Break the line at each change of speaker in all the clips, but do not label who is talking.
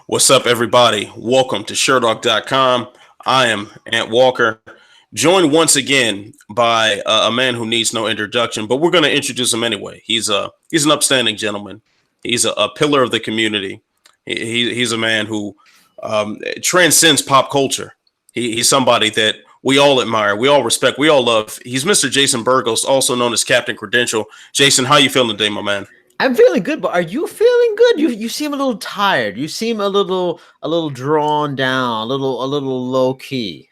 What's up, everybody? Welcome to Sherdog.com. I am Ant Walker, joined once again by a man who needs no introduction, but we're going to introduce him anyway. He's an upstanding gentleman. He's a pillar of the community. He's a man who transcends pop culture. He's somebody that we all admire, we all respect, we all love. He's Mr. Jason Burgos, also known as Captain Credential. Jason, how you feeling today, my man?
I'm feeling good, but are you feeling good? You seem a little tired. You seem a little drawn down, a little low key.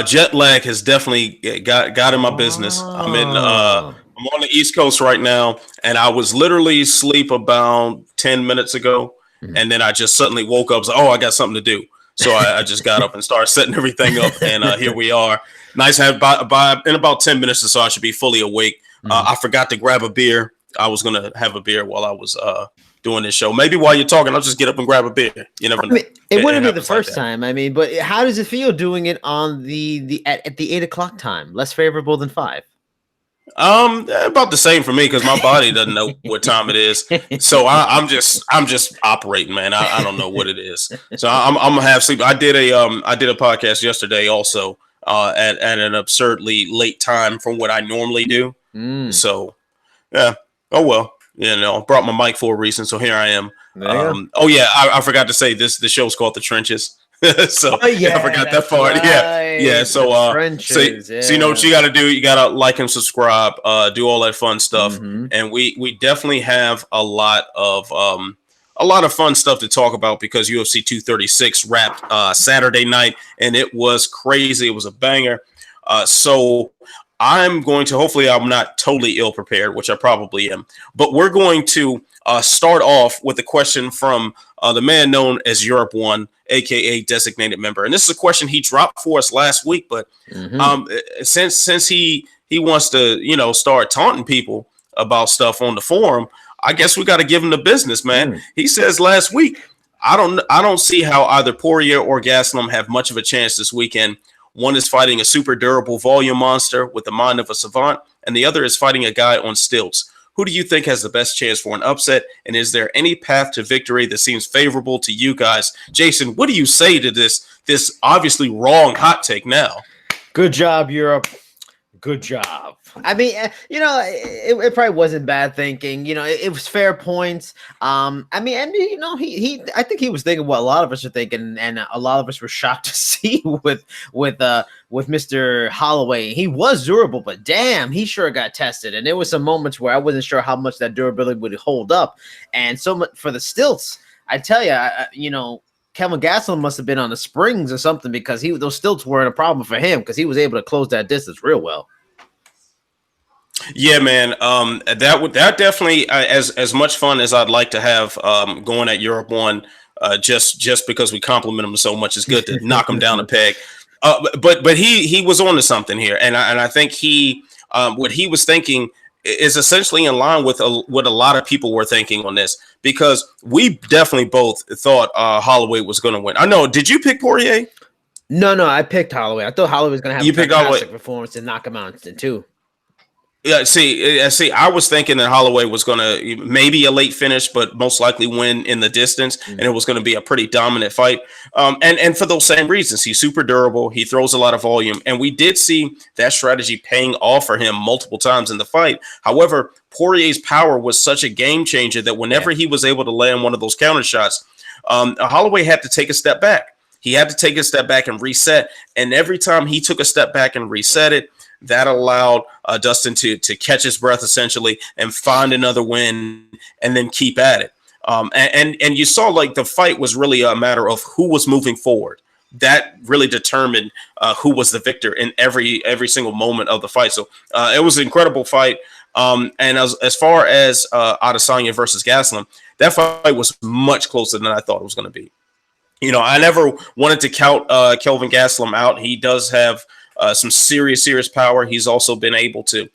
Jet lag has definitely got in my business. I'm on the East Coast right now, and I was literally asleep about 10 minutes ago, and then I just suddenly woke up. So, I got something to do. So I just got up and started setting everything up, and here we are. Nice to have in about 10 minutes or so, I should be fully awake. I forgot to grab a beer. I was going to have a beer while I was doing this show. Maybe while you're talking, I'll just get up and grab a beer. You never know.
It wouldn't be the first time. But how does it feel doing it on at the 8 o'clock time? Less favorable than 5?
About the same for me because my body doesn't know what time it is. So I'm just operating, man. I don't know what it is. So I'm gonna have sleep. I did a podcast yesterday also at an absurdly late time from what I normally do. So yeah. Oh well, brought my mic for a reason, so here I am. I forgot to say this. The show's called The Trenches. So I forgot that part. Right. Yeah. So trenches, so you know what you got to do. You got to like and subscribe. Do all that fun stuff, and we definitely have a lot of fun stuff to talk about because UFC 236 wrapped Saturday night, and it was crazy. It was a banger. So I'm going to, hopefully I'm not totally ill prepared, which I probably am, but we're going to start off with a question from the man known as Europe One, aka designated member. And this is a question he dropped for us last week, but since he wants to, start taunting people about stuff on the forum, I guess we got to give him the business, man. He says last week, I don't see how either Poirier or Gastelum have much of a chance this weekend. One is fighting a super durable volume monster with the mind of a savant, and the other is fighting a guy on stilts. Who do you think has the best chance for an upset, and is there any path to victory that seems favorable to you guys? Jason, what do you say to this obviously wrong hot take now?
Good job, Europe. Good job. It probably wasn't bad thinking. It was fair points. I think he was thinking what a lot of us are thinking, and a lot of us were shocked to see with Mr. Holloway. He was durable, but damn, he sure got tested. And there was some moments where I wasn't sure how much that durability would hold up. And so much for the stilts, I tell you, Kelvin Gastelum must have been on the springs or something because those stilts weren't a problem for him because he was able to close that distance real well.
Yeah, man. That definitely as much fun as I'd like to have going at Europe One, just because we compliment him so much, it's good to knock him down a peg. But he was on to something here, and I think what he was thinking is essentially in line with what a lot of people were thinking on this, because we definitely both thought Holloway was going to win. I know. Did you pick Poirier?
No, I picked Holloway. I thought Holloway was going to have a fantastic performance and knock him out instant too.
Yeah, see, I was thinking that Holloway was going to maybe a late finish, but most likely win in the distance, and it was going to be a pretty dominant fight. And for those same reasons, he's super durable. He throws a lot of volume, and we did see that strategy paying off for him multiple times in the fight. However, Poirier's power was such a game changer that whenever he was able to land one of those counter shots, Holloway had to take a step back. He had to take a step back and reset, and every time he took a step back and reset it, that allowed Dustin to catch his breath essentially and find another win and then keep at it. And you saw like the fight was really a matter of who was moving forward. That really determined who was the victor in every single moment of the fight. So it was an incredible fight. And as far as Adesanya versus Gastelum, that fight was much closer than I thought it was going to be. I never wanted to count Kelvin Gastelum out. He does have some serious power. He's also been able to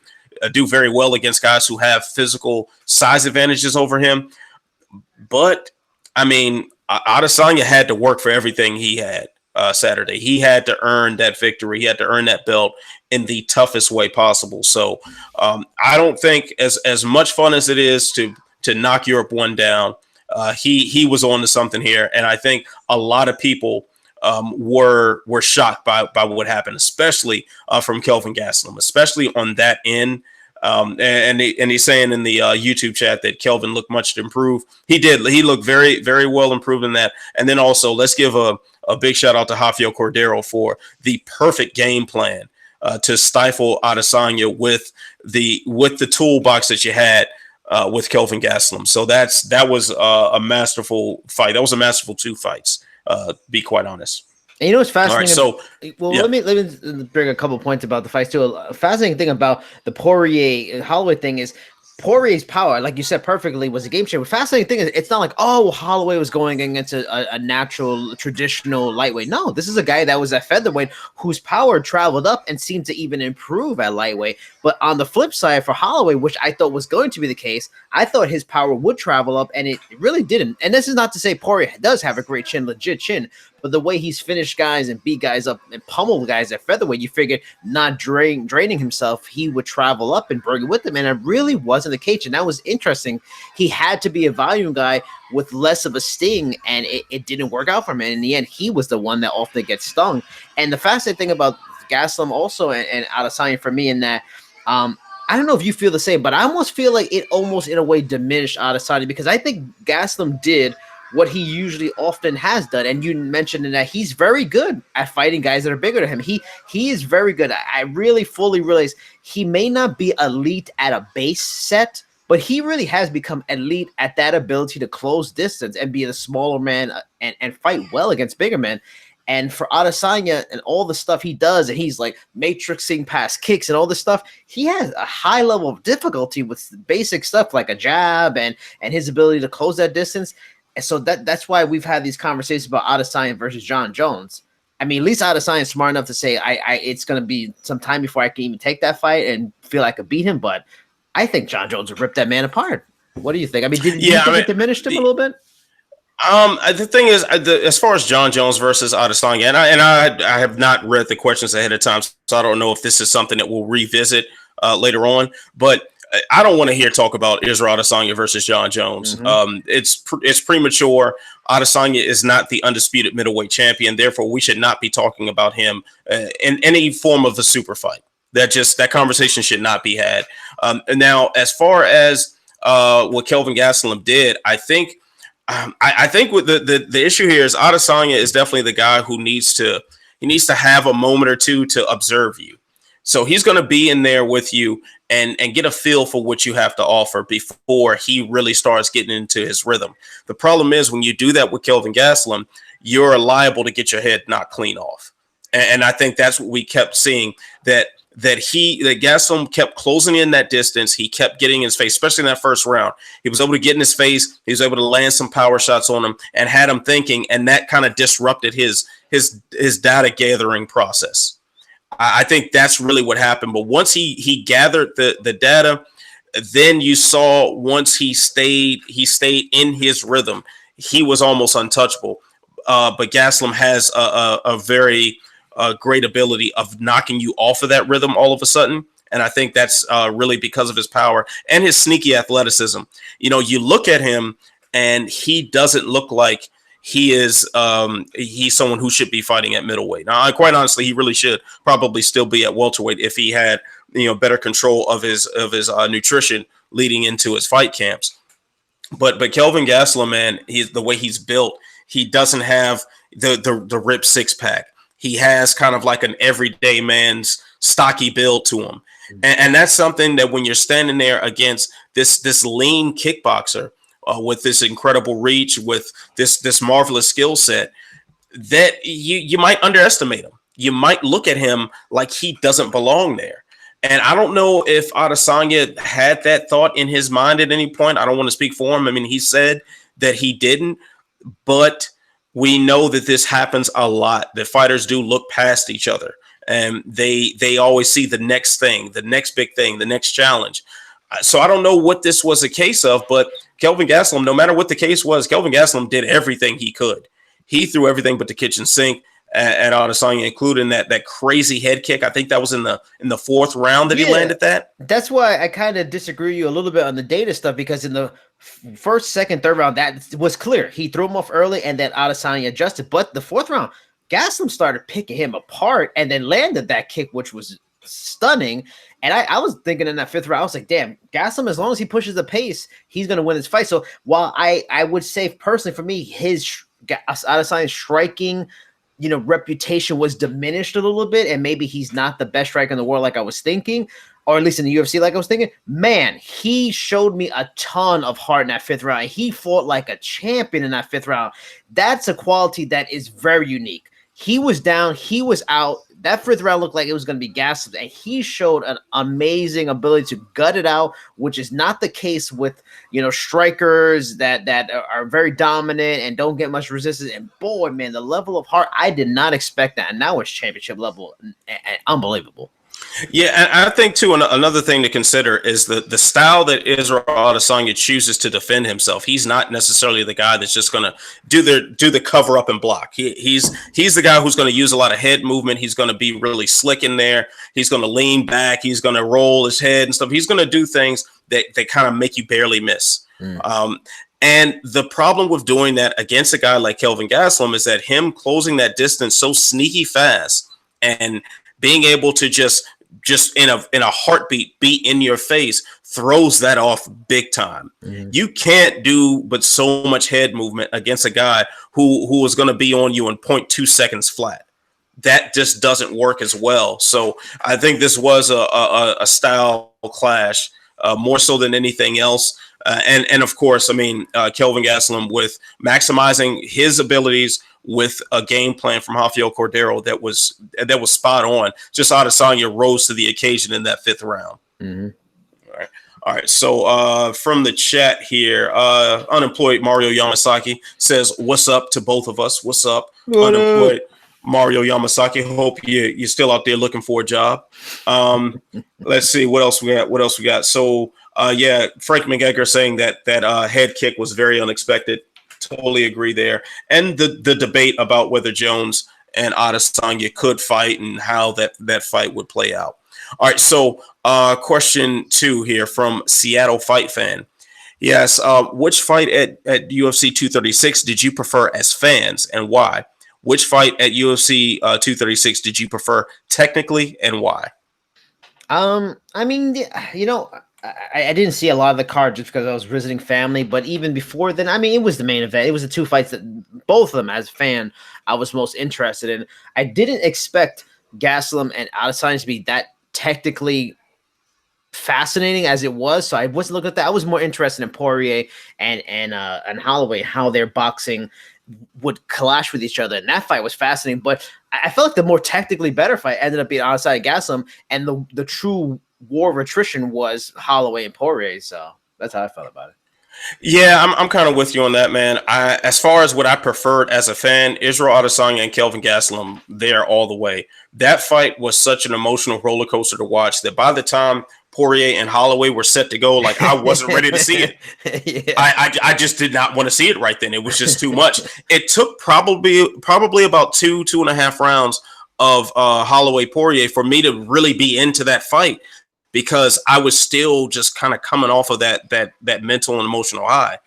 do very well against guys who have physical size advantages over him. But, Adesanya had to work for everything he had Saturday. He had to earn that victory. He had to earn that belt in the toughest way possible. So I don't think as much fun as it is to knock Europe One down, he was on to something here, and I think a lot of people were shocked by what happened, especially from Kelvin Gastelum, especially on that end. And he's saying in the YouTube chat that Kelvin looked much improved. He did. He looked very, very well improved in that. And then also, let's give a big shout out to Rafael Cordero for the perfect game plan to stifle Adesanya with the toolbox that you had with Kelvin Gastelum. So that was a masterful fight. That was a masterful 2 fights. Be quite honest.
And you know what's fascinating?
All right,
yeah. Let me bring a couple points about the fights too. A fascinating thing about the Poirier Holloway thing is Poirier's power, like you said perfectly, was a game changer. The fascinating thing is it's not like, oh, Holloway was going against a natural, traditional lightweight. No, this is a guy that was at featherweight whose power traveled up and seemed to even improve at lightweight. But on the flip side for Holloway, which I thought was going to be the case, I thought his power would travel up, and it really didn't. And this is not to say Poirier does have a great chin, legit chin, but the way he's finished guys and beat guys up and pummel guys at featherweight, you figured not draining himself, he would travel up and bring it with him. And it really wasn't the case. And that was interesting. He had to be a volume guy with less of a sting, and it didn't work out for him. And in the end, he was the one that often gets stung. And the fascinating thing about Gastelum also and Adesanya for me in that, I don't know if you feel the same, but I almost feel like it almost in a way diminished Adesanya, because I think Gastelum did what he usually often has done. And you mentioned in that he's very good at fighting guys that are bigger than him. He is very good. I really fully realize he may not be elite at a base set, but he really has become elite at that ability to close distance and be the smaller man and fight well against bigger men. And for Adesanya and all the stuff he does, and he's like matrixing past kicks and all this stuff, he has a high level of difficulty with basic stuff like a jab and his ability to close that distance. And so that's why we've had these conversations about Adesanya versus John Jones. I mean, at least Adesanya is smart enough to say, it's going to be some time before I can even take that fight and feel I could beat him. But I think John Jones would rip that man apart. What do you think? I mean, do you think it diminished him a little bit?
The thing is, as far as John Jones versus Adesanya, and I have not read the questions ahead of time, so I don't know if this is something that we'll revisit later on. But I don't want to hear talk about Israel Adesanya versus John Jones. Mm-hmm. It's premature. Adesanya is not the undisputed middleweight champion. Therefore, we should not be talking about him in any form of a super fight. That conversation should not be had. And now, as far as what Kelvin Gastelum did, I think with the issue here is Adesanya is definitely the guy who needs to have a moment or two to observe you. So he's going to be in there with you and get a feel for what you have to offer before he really starts getting into his rhythm. The problem is when you do that with Kelvin Gastelum, you're liable to get your head knocked clean off. And I think that's what we kept seeing, that Gastelum kept closing in that distance. He kept getting in his face, especially in that first round. He was able to get in his face. He was able to land some power shots on him and had him thinking, and that kind of disrupted his data gathering process. I think that's really what happened. But once he gathered the data, then you saw once he stayed in his rhythm, he was almost untouchable. But Gastelum has a very great ability of knocking you off of that rhythm all of a sudden. And I think that's really because of his power and his sneaky athleticism. You know, you look at him and he doesn't look like he's someone who should be fighting at middleweight. Now, quite honestly, he really should probably still be at welterweight if he had, better control of his nutrition leading into his fight camps. But Kelvin Gastelum, man, the way he's built, he doesn't have the ripped six pack. He has kind of like an everyday man's stocky build to him. And that's something that when you're standing there against this lean kickboxer, with this incredible reach, with this marvelous skill set, that you might underestimate him. You might look at him like he doesn't belong there. And I don't know if Adesanya had that thought in his mind at any point. I don't want to speak for him. I mean, he said that he didn't, but we know that this happens a lot, that fighters do look past each other and they always see the next thing, the next big thing, the next challenge. So I don't know what this was a case of, but Kelvin Gastelum, no matter what the case was, Kelvin Gastelum did everything he could. He threw everything but the kitchen sink at Adesanya, including that crazy head kick. I think that was in the fourth round that he landed that.
That's why I kind of disagree with you a little bit on the data stuff, because in the first, second, third round, that was clear. He threw him off early and then Adesanya adjusted. But the fourth round, Gastelum started picking him apart and then landed that kick, which was stunning. And I was thinking in that fifth round, I was like, damn, Gastelum, as long as he pushes the pace, he's going to win this fight. So while I would say personally for me, Adesanya's striking, reputation was diminished a little bit, and maybe he's not the best striker in the world like I was thinking, or at least in the UFC like I was thinking, man, he showed me a ton of heart in that fifth round. He fought like a champion in that fifth round. That's a quality that is very unique. He was down, he was out. That fifth round looked like it was going to be Gastelum, and he showed an amazing ability to gut it out, which is not the case with strikers that are very dominant and don't get much resistance. And boy, man, the level of heart, I did not expect that, and now it's championship level, and unbelievable.
Yeah, and I think too another thing to consider is the style that Israel Adesanya chooses to defend himself. He's not necessarily the guy that's just going to do the cover up and block. He's the guy who's going to use a lot of head movement. He's going to be really slick in there. He's going to lean back. He's going to roll his head and stuff. He's going to do things that kind of make you barely miss. And the problem with doing that against a guy like Kelvin Gastelum is that him closing that distance so sneaky fast and being able to just in a heartbeat be in your face throws that off big time. You can't do but so much head movement against a guy who is going to be on you in 0.2 seconds flat. That just doesn't work as well. So I think this was a style clash more so than anything else. And of course, I mean, Kelvin Gastelum with maximizing his abilities with a game plan from Rafael Cordero that was spot on. Just Adesanya rose to the occasion in that fifth round. All right. So from the chat here, unemployed Mario Yamasaki says, "What's up to both of us? What's up, unemployed Mario Yamasaki? Hope you're still out there looking for a job." Let's see what else we got. So Frank McGregor saying that head kick was very unexpected. Totally agree there. And the debate about whether Jones and Adesanya could fight and how that fight would play out. All right, so question 2 here from Seattle Fight Fan. Yes, which fight at UFC 236 did you prefer as fans and why? Which fight at UFC 236 did you prefer technically and why?
I mean, I didn't see a lot of the card just because I was visiting family, but even before then, I mean, it was the main event. It was the two fights that both of them as a fan I was most interested in. I didn't expect Gastelum and Adesanya to be that technically fascinating as it was, so I wasn't looking at that. I was more interested in Poirier and Holloway, how their boxing would clash with each other, and that fight was fascinating. But I felt like the more technically better fight ended up being Adesanya Gastelum, and the true war of attrition was Holloway and Poirier. So that's how I felt about it.
Yeah, I'm kind of with you on that, man. As far as what I preferred as a fan, Israel Adesanya and Kelvin Gastelum, there all the way. That fight was such an emotional roller coaster to watch that by the time Poirier and Holloway were set to go, like I wasn't ready to see it. Yeah. I just did not want to see it right then. It was just too much. It took probably about two and a half rounds of Holloway Poirier for me to really be into that fight, because I was still just kind of coming off of that mental and emotional high.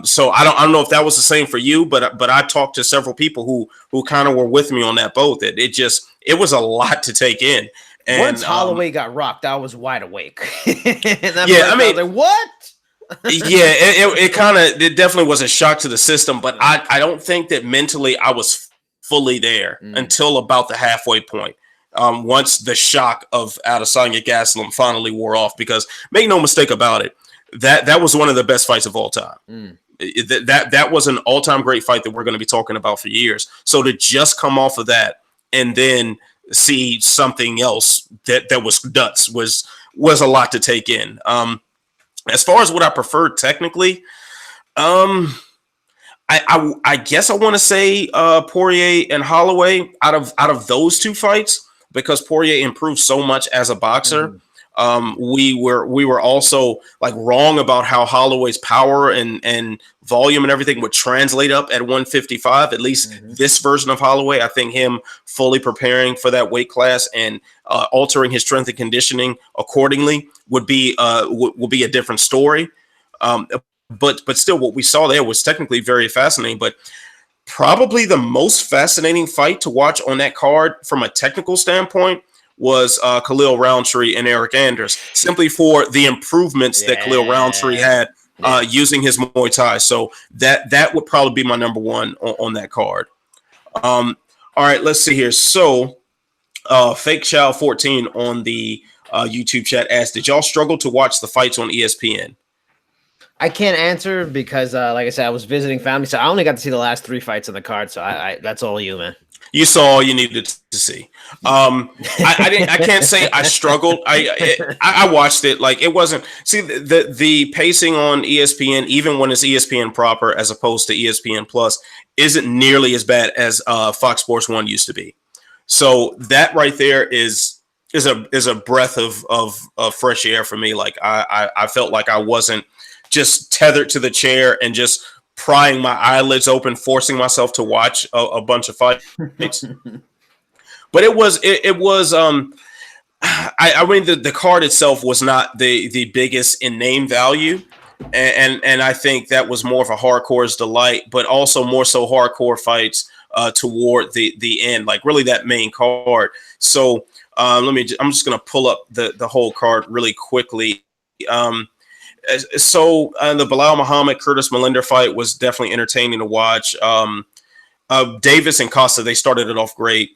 So I don't know if that was the same for you, but I talked to several people who kind of were with me on that boat. That it was a lot to take in. And
once Holloway got rocked, I was wide awake.
I mean,
what?
it definitely was a shock to the system, but I don't think that mentally I was fully there until about the halfway point. Once the shock of Adesanya Gastelum finally wore off, because make no mistake about it, that was one of the best fights of all time. That was an all-time great fight that we're going to be talking about for years. So to just come off of that and then see something else that was nuts was a lot to take in. As far as what I preferred technically, I guess I want to say Poirier and Holloway out of those two fights, because Poirier improved so much as a boxer. We were also like wrong about how Holloway's power and volume and everything would translate up at 155. At least this version of Holloway, I think him fully preparing for that weight class and altering his strength and conditioning accordingly would be a different story. But still, what we saw there was technically very fascinating. But probably the most fascinating fight to watch on that card from a technical standpoint was Khalil Roundtree and Eric Anders, simply for the improvements that Khalil Roundtree had using his Muay Thai. So that would probably be my number one on that card. All right, let's see here. So Fake Child 14 on the YouTube chat asked, did y'all struggle to watch the fights on ESPN?
I can't answer because, like I said, I was visiting family, so I only got to see the last 3 fights on the card. So I that's all you, man.
You saw all you needed to see. I can't say I struggled. I watched it. Like, it wasn't. See, the pacing on ESPN, even when it's ESPN proper as opposed to ESPN Plus, isn't nearly as bad as Fox Sports 1 used to be. So that right there is a breath of fresh air for me. Like, I felt like I wasn't just tethered to the chair and just prying my eyelids open, forcing myself to watch a bunch of fights. But it was I mean, the card itself was not the biggest in name value. And I think that was more of a hardcore's delight, but also more so hardcore fights toward the end, like really that main card. So I'm just going to pull up the whole card really quickly. So the Bilal Muhammad Curtis Melinder fight was definitely entertaining to watch. Davis and Costa, they started it off great.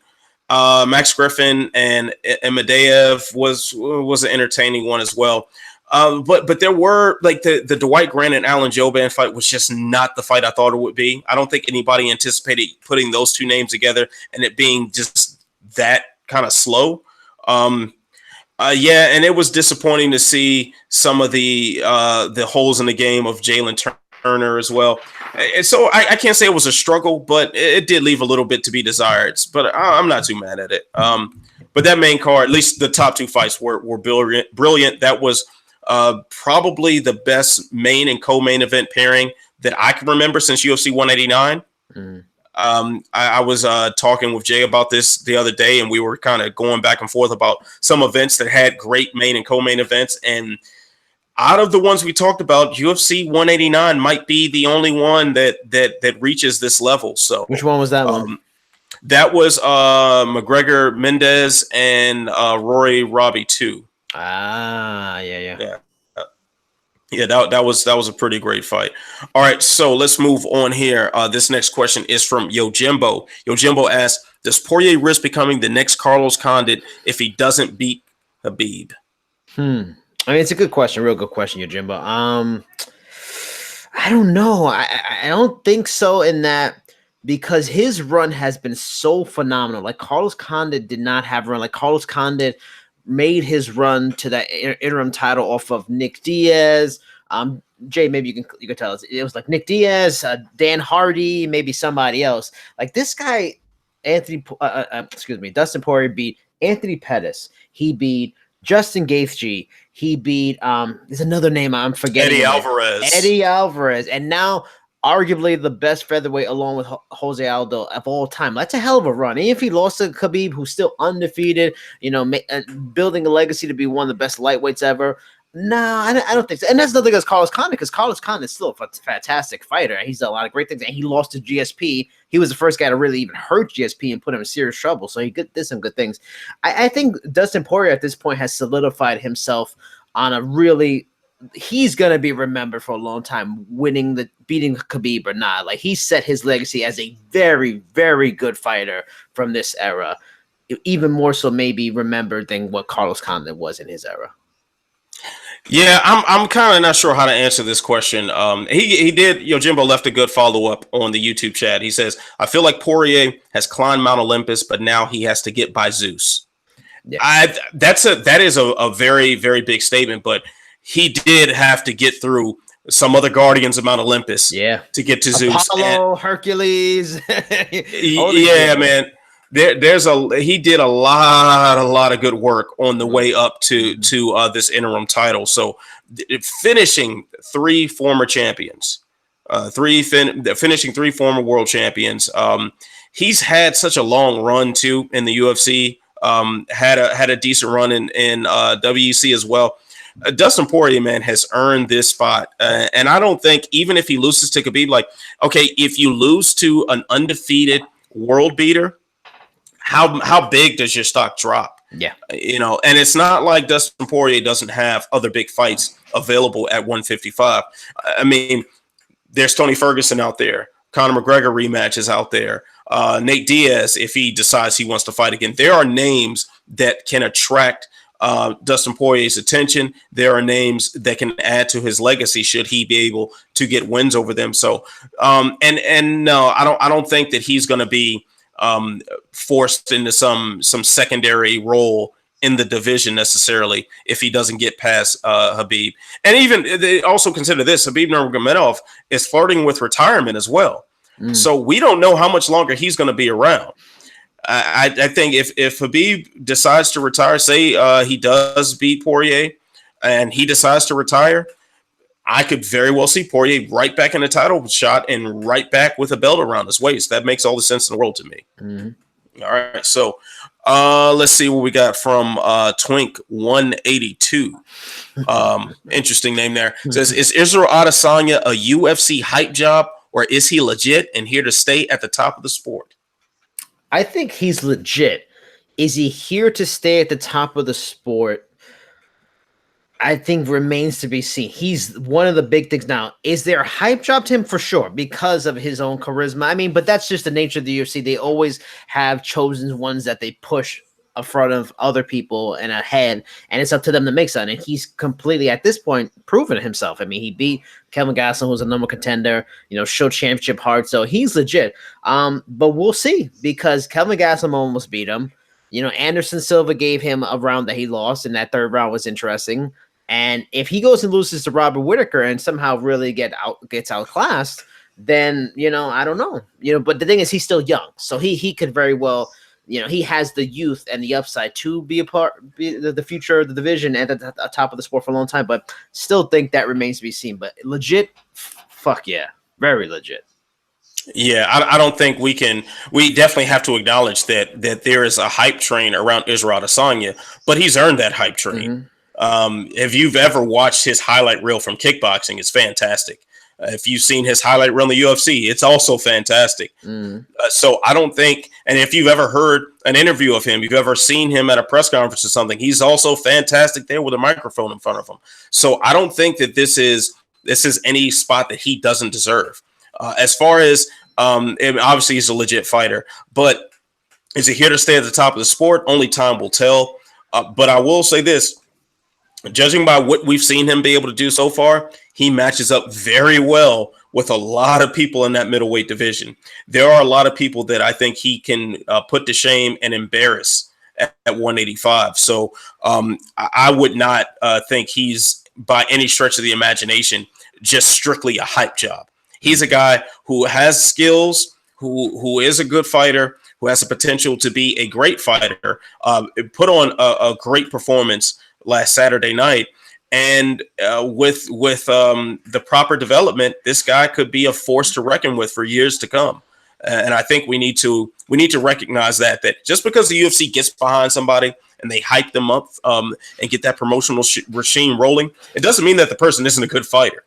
Max Griffin and Amadeev was an entertaining one as well. But there were like the Dwight Grant and Alan Jouban fight was just not the fight I thought it would be. I don't think anybody anticipated putting those two names together and it being just that kind of slow. And it was disappointing to see some of the holes in the game of Jalen Turner as well. And so I can't say it was a struggle, but it did leave a little bit to be desired. But I'm not too mad at it. But that main card, at least the top 2 fights were brilliant. That was probably the best main and co-main event pairing that I can remember since UFC 189. I was talking with Jay about this the other day, and we were kind of going back and forth about some events that had great main and co-main events. And out of the ones we talked about, UFC 189 might be the only one that reaches this level. So,
which one was that one?
That was McGregor Mendez and Rory Robbie 2. Yeah, that was a pretty great fight. All right, so let's move on here. This next question is from Yo Jimbo. Yo Jimbo asks, does Poirier risk becoming the next Carlos Condit if he doesn't beat Khabib?
I mean, it's a good question, real good question, Yo Jimbo. I don't know. I don't think so in that, because his run has been so phenomenal. Like, Carlos Condit did not have a run. Like, Carlos Condit made his run to that interim title off of Nick Diaz. Jay, maybe you can tell us. It was like Nick Diaz, Dan Hardy, maybe somebody else. Like, this guy, Dustin Poirier beat Anthony Pettis. He beat Justin Gaethje. He beat there's another name I'm forgetting. Eddie Alvarez. And now arguably the best featherweight along with Jose Aldo of all time. That's a hell of a run. And if he lost to Khabib, who's still undefeated, building a legacy to be one of the best lightweights ever. No, I don't think so. And that's nothing against Carlos Condit, because Carlos Condit is still a fantastic fighter. He's done a lot of great things. And he lost to GSP. He was the first guy to really even hurt GSP and put him in serious trouble. So he did some good things. I think Dustin Poirier at this point has solidified himself on a really... He's gonna be remembered for a long time, beating Khabib or not. Like, he set his legacy as a very, very good fighter from this era, even more so maybe remembered than what Carlos Condit was in his era.
Yeah, I'm kind of not sure how to answer this question. He did. Jimbo left a good follow up on the YouTube chat. He says, "I feel like Poirier has climbed Mount Olympus, but now he has to get by Zeus." Yeah. That is a very, very big statement, but he did have to get through some other guardians of Mount Olympus to get to Zeus.
Apollo, Hercules.
Yeah, man. he did a lot of good work on the way up to this interim title. So finishing 3 former champions, finishing 3 former world champions. He's had such a long run too in the UFC. Had a decent run in WEC as well. Dustin Poirier, man, has earned this spot, and I don't think even if he loses to Khabib, like, okay, if you lose to an undefeated world beater, how big does your stock drop?
Yeah,
and it's not like Dustin Poirier doesn't have other big fights available at 155. I mean, there's Tony Ferguson out there, Conor McGregor rematch is out there, Nate Diaz if he decides he wants to fight again. There are names that can attract Dustin Poirier's attention. There are names that can add to his legacy should he be able to get wins over them. So, and no, I don't think that he's going to be forced into some secondary role in the division necessarily if he doesn't get past Khabib. And even they also consider this: Khabib Nurmagomedov is flirting with retirement as well. So we don't know how much longer he's going to be around. I think if Khabib decides to retire, say he does beat Poirier and he decides to retire, I could very well see Poirier right back in the title shot and right back with a belt around his waist. That makes all the sense in the world to me. All right, so let's see what we got from Twink 182. Interesting name there. It says, is Israel Adesanya a UFC hype job, or is he legit and here to stay at the top of the sport?
I think he's legit. Is he here to stay at the top of the sport? I think remains to be seen. He's one of the big things now. Is there a hype job to him? For sure, because of his own charisma. I mean, but that's just the nature of the UFC. They always have chosen ones that they push in front of other people and ahead, and it's up to them to make something. And he's completely, at this point, proven himself. I mean, he beat Kelvin Gastelum, who's a number contender, show championship hard, so he's legit. But we'll see, because Kelvin Gastelum almost beat him. Anderson Silva gave him a round that he lost, and that third round was interesting. And if he goes and loses to Robert Whittaker and somehow really gets outclassed, then I don't know. But the thing is, he's still young, so he could very well. He has the youth and the upside to be the future of the division and at the top of the sport for a long time, but still think that remains to be seen. But legit, fuck yeah, very legit.
Yeah, I don't think we definitely have to acknowledge that there is a hype train around Israel Adesanya, but he's earned that hype train. If you've ever watched his highlight reel from kickboxing, it's fantastic. If you've seen his highlight reel in the UFC, it's also fantastic. So I don't think, and if you've ever heard an interview of him, you've ever seen him at a press conference or something, he's also fantastic there with a microphone in front of him. So I don't think that this is any spot that he doesn't deserve. As far as, obviously he's a legit fighter, but is he here to stay at the top of the sport? Only time will tell. But I will say this. Judging by what we've seen him be able to do so far, he matches up very well with a lot of people in that middleweight division. There are a lot of people that I think he can put to shame and embarrass at 185. So I would not think he's, by any stretch of the imagination, just strictly a hype job. He's a guy who has skills, who is a good fighter, who has the potential to be a great fighter, put on a great performance last Saturday night. And with the proper development, this guy could be a force to reckon with for years to come. And I think we need to recognize that just because the UFC gets behind somebody and they hype them up and get that promotional regime rolling, it doesn't mean that the person isn't a good fighter.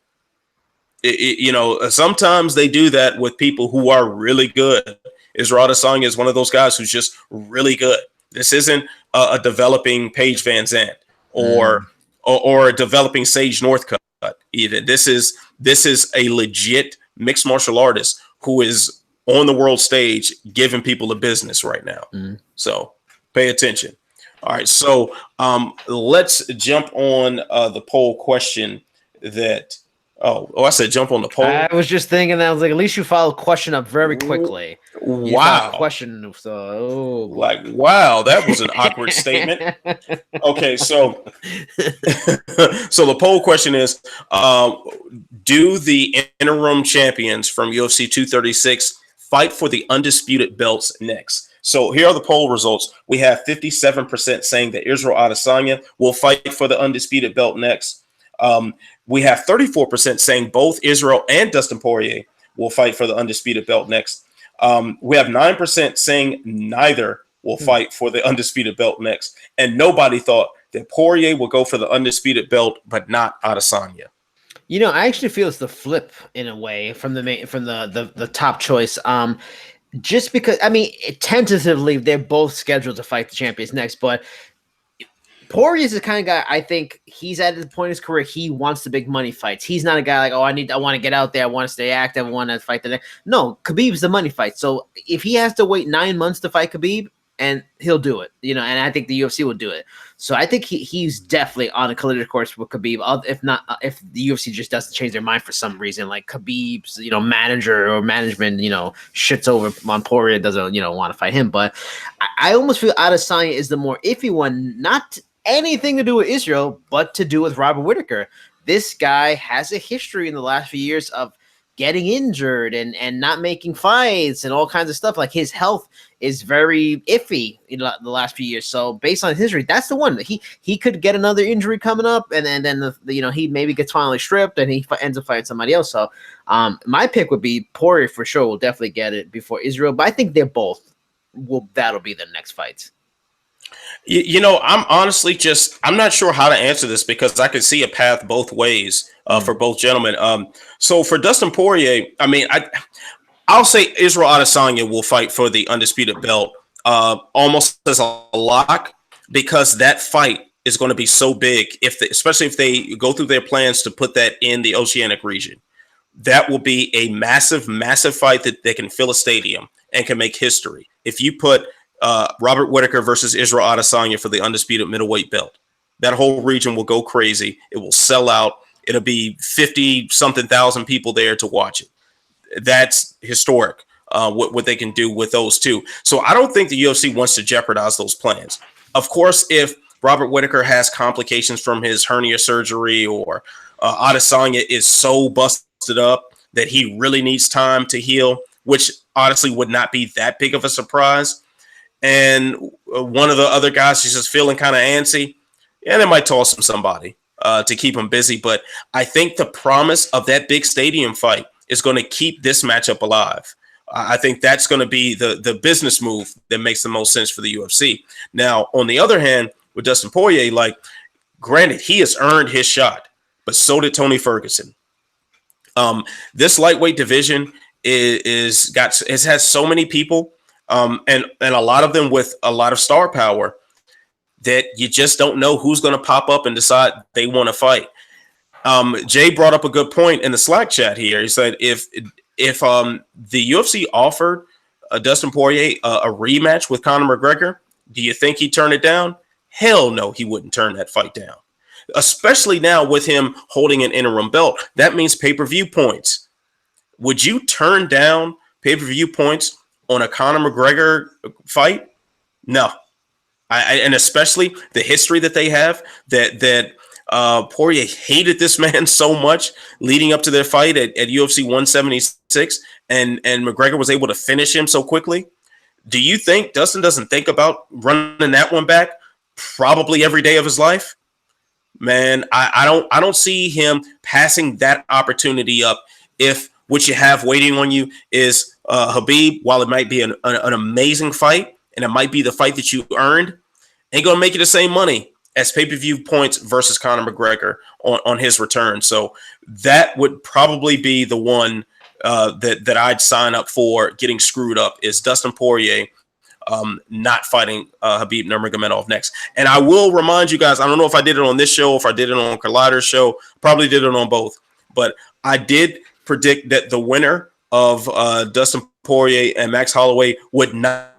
Sometimes they do that with people who are really good. Israel Adesanya is one of those guys who's just really good. This isn't a developing Paige Van Zandt or a developing Sage Northcutt either. This is a legit mixed martial artist who is on the world stage giving people a business right now. So pay attention. All right, so let's jump on the poll question that. Oh, I said jump on the poll.
I was just thinking that. I was like, at least you followed question up very quickly.
Wow.
Question. So,
wow, that was an awkward statement. Okay, so the poll question is, do the interim champions from UFC 236 fight for the undisputed belts next? So here are the poll results. We have 57% saying that Israel Adesanya will fight for the undisputed belt next. We have 34% saying both Israel and Dustin Poirier will fight for the undisputed belt next. We have 9% saying neither will fight for the undisputed belt next. And nobody thought that Poirier will go for the undisputed belt, but not Adesanya.
You know, I actually feel it's the flip in a way from the top choice. Just because, I mean, tentatively they're both scheduled to fight the champions next, but Poirier is the kind of guy, I think he's at the point in his career, he wants the big money fights. He's not a guy like, I want to get out there, I want to stay active, I want to fight the next. No, Khabib's the money fight. So if he has to wait 9 months to fight Khabib, and he'll do it, you know, and I think the UFC will do it. So I think he's definitely on a collision course with Khabib. If not, if the UFC just doesn't change their mind for some reason, like Khabib's, you know, manager or management, you know, shits over on Poirier, doesn't, you know, want to fight him. But I almost feel Adesanya is the more iffy one, not anything to do with Israel, but to do with Robert Whittaker. This guy has a history in the last few years of getting injured and not making fights and all kinds of stuff. Like his health is very iffy in the last few years. So based on his history, that's the one that he could get another injury coming up, and then the you know, he maybe gets finally stripped and he ends up fighting somebody else. So my pick would be Poirier for sure. Will definitely get it before Israel, but I think they're both that'll be the next fights.
You know, I'm honestly I'm not sure how to answer this because I could see a path both ways for both gentlemen. So for Dustin Poirier, I mean, I'll say Israel Adesanya will fight for the undisputed belt almost as a lock, because that fight is going to be so big, especially if they go through their plans to put that in the Oceanic region. That will be a massive, massive fight that they can fill a stadium and can make history. If you put Robert Whittaker versus Israel Adesanya for the undisputed middleweight belt, that whole region will go crazy. It will sell out. It'll be 50-something thousand people there to watch it. That's historic, what they can do with those two. So I don't think the UFC wants to jeopardize those plans. Of course, if Robert Whittaker has complications from his hernia surgery, or Adesanya is so busted up that he really needs time to heal, which honestly would not be that big of a surprise, and one of the other guys is just feeling kind of antsy, and they might toss him somebody to keep him busy. But I think the promise of that big stadium fight is going to keep this matchup alive. I think that's going to be the business move that makes the most sense for the UFC. Now, on the other hand, with Dustin Poirier, like, granted, he has earned his shot, but so did Tony Ferguson. This lightweight division has so many people, and a lot of them with a lot of star power, that you just don't know who's going to pop up and decide they want to fight. Jay brought up a good point in the Slack chat here. He said if the UFC offered Dustin Poirier a rematch with Conor McGregor, do you think he'd turn it down? Hell no, he wouldn't turn that fight down. Especially now with him holding an interim belt. That means pay-per-view points. Would you turn down pay-per-view points on a Conor McGregor fight? No. And especially the history that they have, that Poirier hated this man so much leading up to their fight at UFC 176, and McGregor was able to finish him so quickly. Do you think Dustin doesn't think about running that one back probably every day of his life? Man, I don't see him passing that opportunity up if what you have waiting on you is Khabib. While it might be an amazing fight, and it might be the fight that you earned, ain't gonna make you the same money as pay-per-view points versus Conor McGregor on his return. So that would probably be the one that I'd sign up for getting screwed up, is Dustin Poirier not fighting Khabib Nurmagomedov next. And I will remind you guys, I don't know if I did it on this show, if I did it on Collider's show, probably did it on both, but I did predict that the winner of Dustin Poirier and Max Holloway would not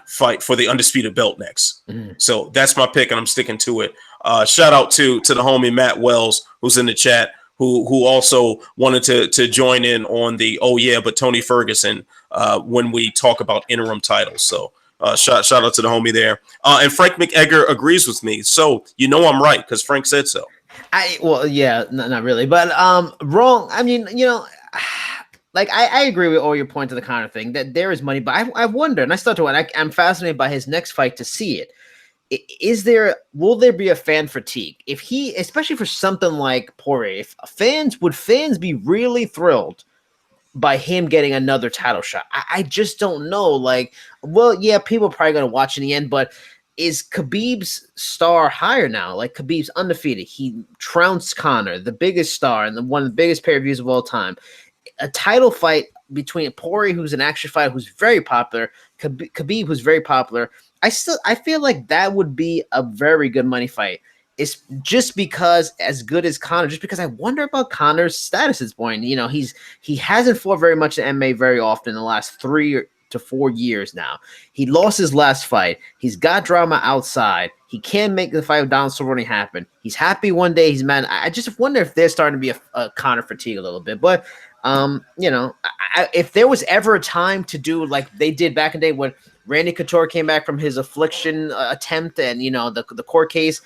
fight for the undisputed belt next. So that's my pick, and I'm sticking to it. Shout out to the homie Matt Wells, who's in the chat, who also wanted to join in on the but Tony Ferguson when we talk about interim titles. So shout out to the homie there. And Frank McEgger agrees with me, so you know I'm right because Frank said so.
Well, yeah, not really, but wrong. I mean, you know, like I agree with all your points of the Conor thing that there is money, but I wonder, and I start to wonder. I'm fascinated by his next fight to see it. Will there be a fan fatigue if he, especially for something like Poirier? If fans be really thrilled by him getting another title shot? I just don't know. Like, well, yeah, people are probably gonna watch in the end, but is Khabib's star higher now? Like, Khabib's undefeated. He trounced Conor, the biggest star and one of the biggest pay-per-views of all time. A title fight between Poirier, who's an action fighter who's very popular, Khabib, who's very popular. I feel like that would be a very good money fight. It's just because as good as Conor, just because I wonder about Conor's status at this point. You know, he hasn't fought very much in MMA very often in the last 3 to 4 years now. He lost his last fight. He's got drama outside. He can't make the fight with Donald Cerrone happen. He's happy one day. He's mad. I just wonder if there's starting to be a Conor fatigue a little bit. But you know, if there was ever a time to do like they did back in the day when Randy Couture came back from his affliction attempt and, you know, the court case,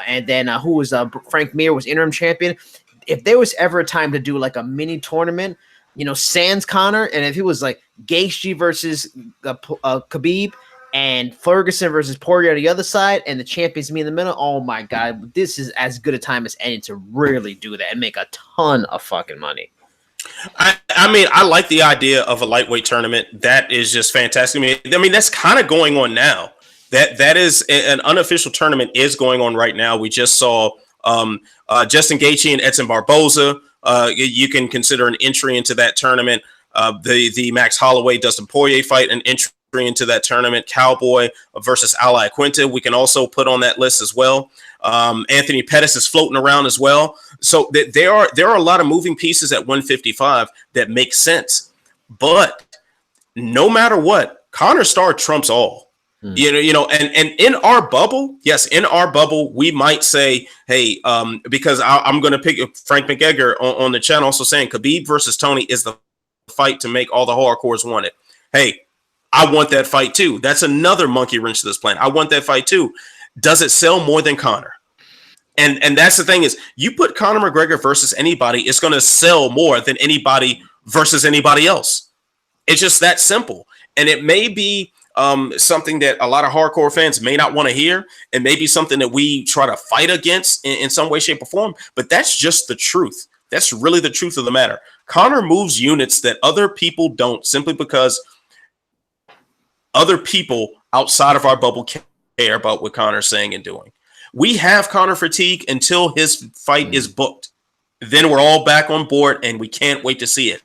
and then who was Frank Mir was interim champion. If there was ever a time to do like a mini tournament, you know, sans Conor, and if it was like Gaethje versus Khabib and Ferguson versus Poirier on the other side and the champions me in the middle, oh my God, this is as good a time as any to really do that and make a ton of fucking money.
I mean, I like the idea of a lightweight tournament. That is just fantastic. I mean, that's kind of going on now. That is an unofficial tournament is going on right now. We just saw Justin Gaethje and Edson Barboza. You can consider an entry into that tournament. The Max Holloway Dustin Poirier fight, an entry into that tournament. Cowboy versus Ally Quinta, we can also put on that list as well. Anthony Pettis is floating around as well. So there are a lot of moving pieces at 155 that make sense. But no matter what, Conor Starr trumps all. You know, and in our bubble, yes, in our bubble, we might say, hey, because I'm going to pick Frank McGregor on the channel also saying Khabib versus Tony is the fight to make all the hardcores want it. Hey, I want that fight too. That's another monkey wrench to this plan. I want that fight too. Does it sell more than Conor? And that's the thing is, you put Conor McGregor versus anybody, it's going to sell more than anybody versus anybody else. It's just that simple. And it may be something that a lot of hardcore fans may not want to hear, and maybe something that we try to fight against in some way, shape, or form. But that's just the truth. That's really the truth of the matter. Conor moves units that other people don't, simply because other people outside of our bubble care about what Conor's saying and doing. We have Conor fatigue until his fight is booked. Then we're all back on board, and we can't wait to see it.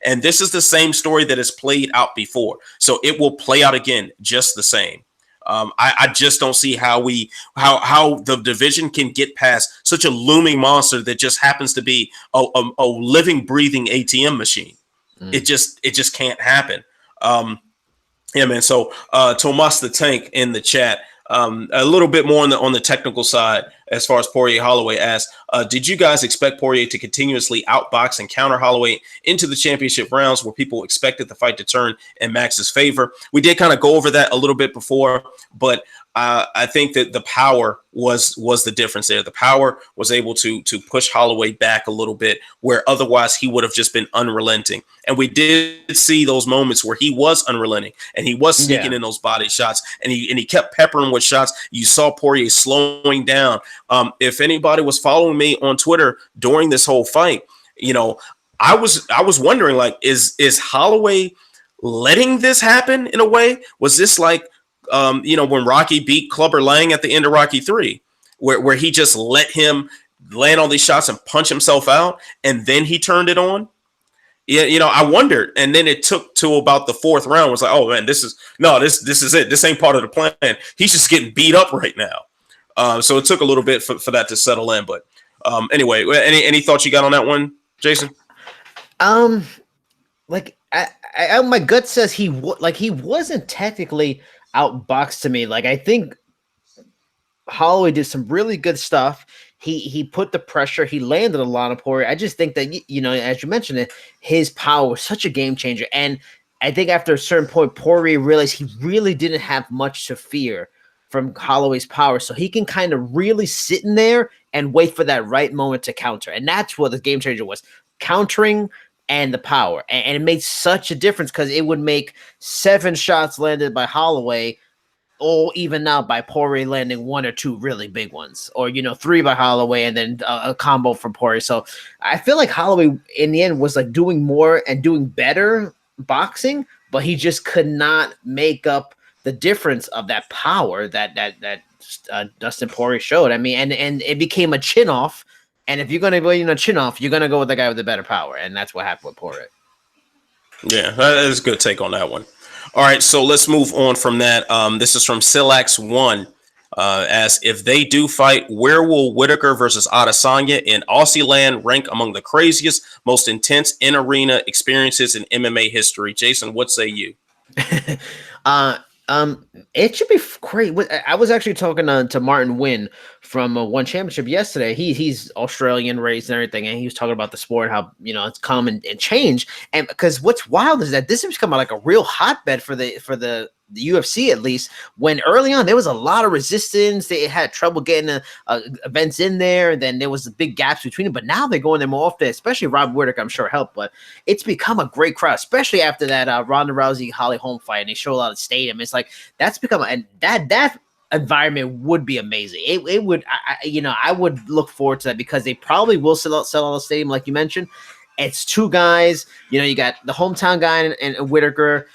And this is the same story that has played out before. So it will play out again just the same. I just don't see how the division can get past such a looming monster that just happens to be a living, breathing ATM machine. It just can't happen. Yeah, man. So Tomas the Tank in the chat, a little bit more on the technical side as far as Poirier Holloway asked, did you guys expect Poirier to continuously outbox and counter Holloway into the championship rounds where people expected the fight to turn in Max's favor? We did kind of go over that a little bit before, but I think that the power was the difference there. The power was able to push Holloway back a little bit, where otherwise he would have just been unrelenting. And we did see those moments where he was unrelenting and he was sneaking in those body shots, and he kept peppering with shots. You saw Poirier slowing down. If anybody was following me on Twitter during this whole fight, you know, I was wondering, like, is Holloway letting this happen in a way? Was this like, you know, when Rocky beat Clubber Lang at the end of Rocky 3, where he just let him land all these shots and punch himself out, and then he turned it on? Yeah, you know, I wondered, and then it took to about the fourth round. It was like, oh man, this is it. This ain't part of the plan. He's just getting beat up right now. So it took a little bit for that to settle in. But anyway, any thoughts you got on that one, Jason?
Like my gut says he wasn't technically outboxed to me. Like, I think Holloway did some really good stuff. He put the pressure. He landed a lot of Poirier. I just think that, you know, as you mentioned it, his power was such a game changer. And I think after a certain point, Poirier realized he really didn't have much to fear from Holloway's power. So he can kind of really sit in there and wait for that right moment to counter. And that's what the game changer was. Countering and the power. And it made such a difference because it would make 7 shots landed by Holloway all even out by Poirier landing 1 or 2 really big ones, or 3 by Holloway and then a combo from Poirier. So I feel like Holloway in the end was like doing more and doing better boxing, but he just could not make up the difference of that power that Dustin Poirier showed. I mean, and it became a chin off. And if you're going to go, chin off, you're going to go with the guy with the better power, and that's what happened with Poirier.
Yeah, that is a good take on that one. All right, so let's move on from that. This is from Silax1. As if they do fight, where will Whittaker versus Adesanya in Aussie land rank among the craziest, most intense in-arena experiences in MMA history? Jason, what say you?
It should be great. I was actually talking to Martin Wynn from One Championship yesterday. He's Australian raised and everything, and he was talking about the sport, how it's come and changed. And because what's wild is that this has become like a real hotbed for the UFC, at least, when early on there was a lot of resistance. They had trouble getting events in there, and then there was big gaps between them. But now they're going there more often, especially Rob Whittaker, I'm sure helped. But it's become a great crowd, especially after that Ronda Rousey Holly Holm fight, and they show a lot of stadium. It's like that's become and that environment would be amazing. It would, I would look forward to that because they probably will sell out the stadium, like you mentioned. It's 2 guys. You got the hometown guy and Whittaker.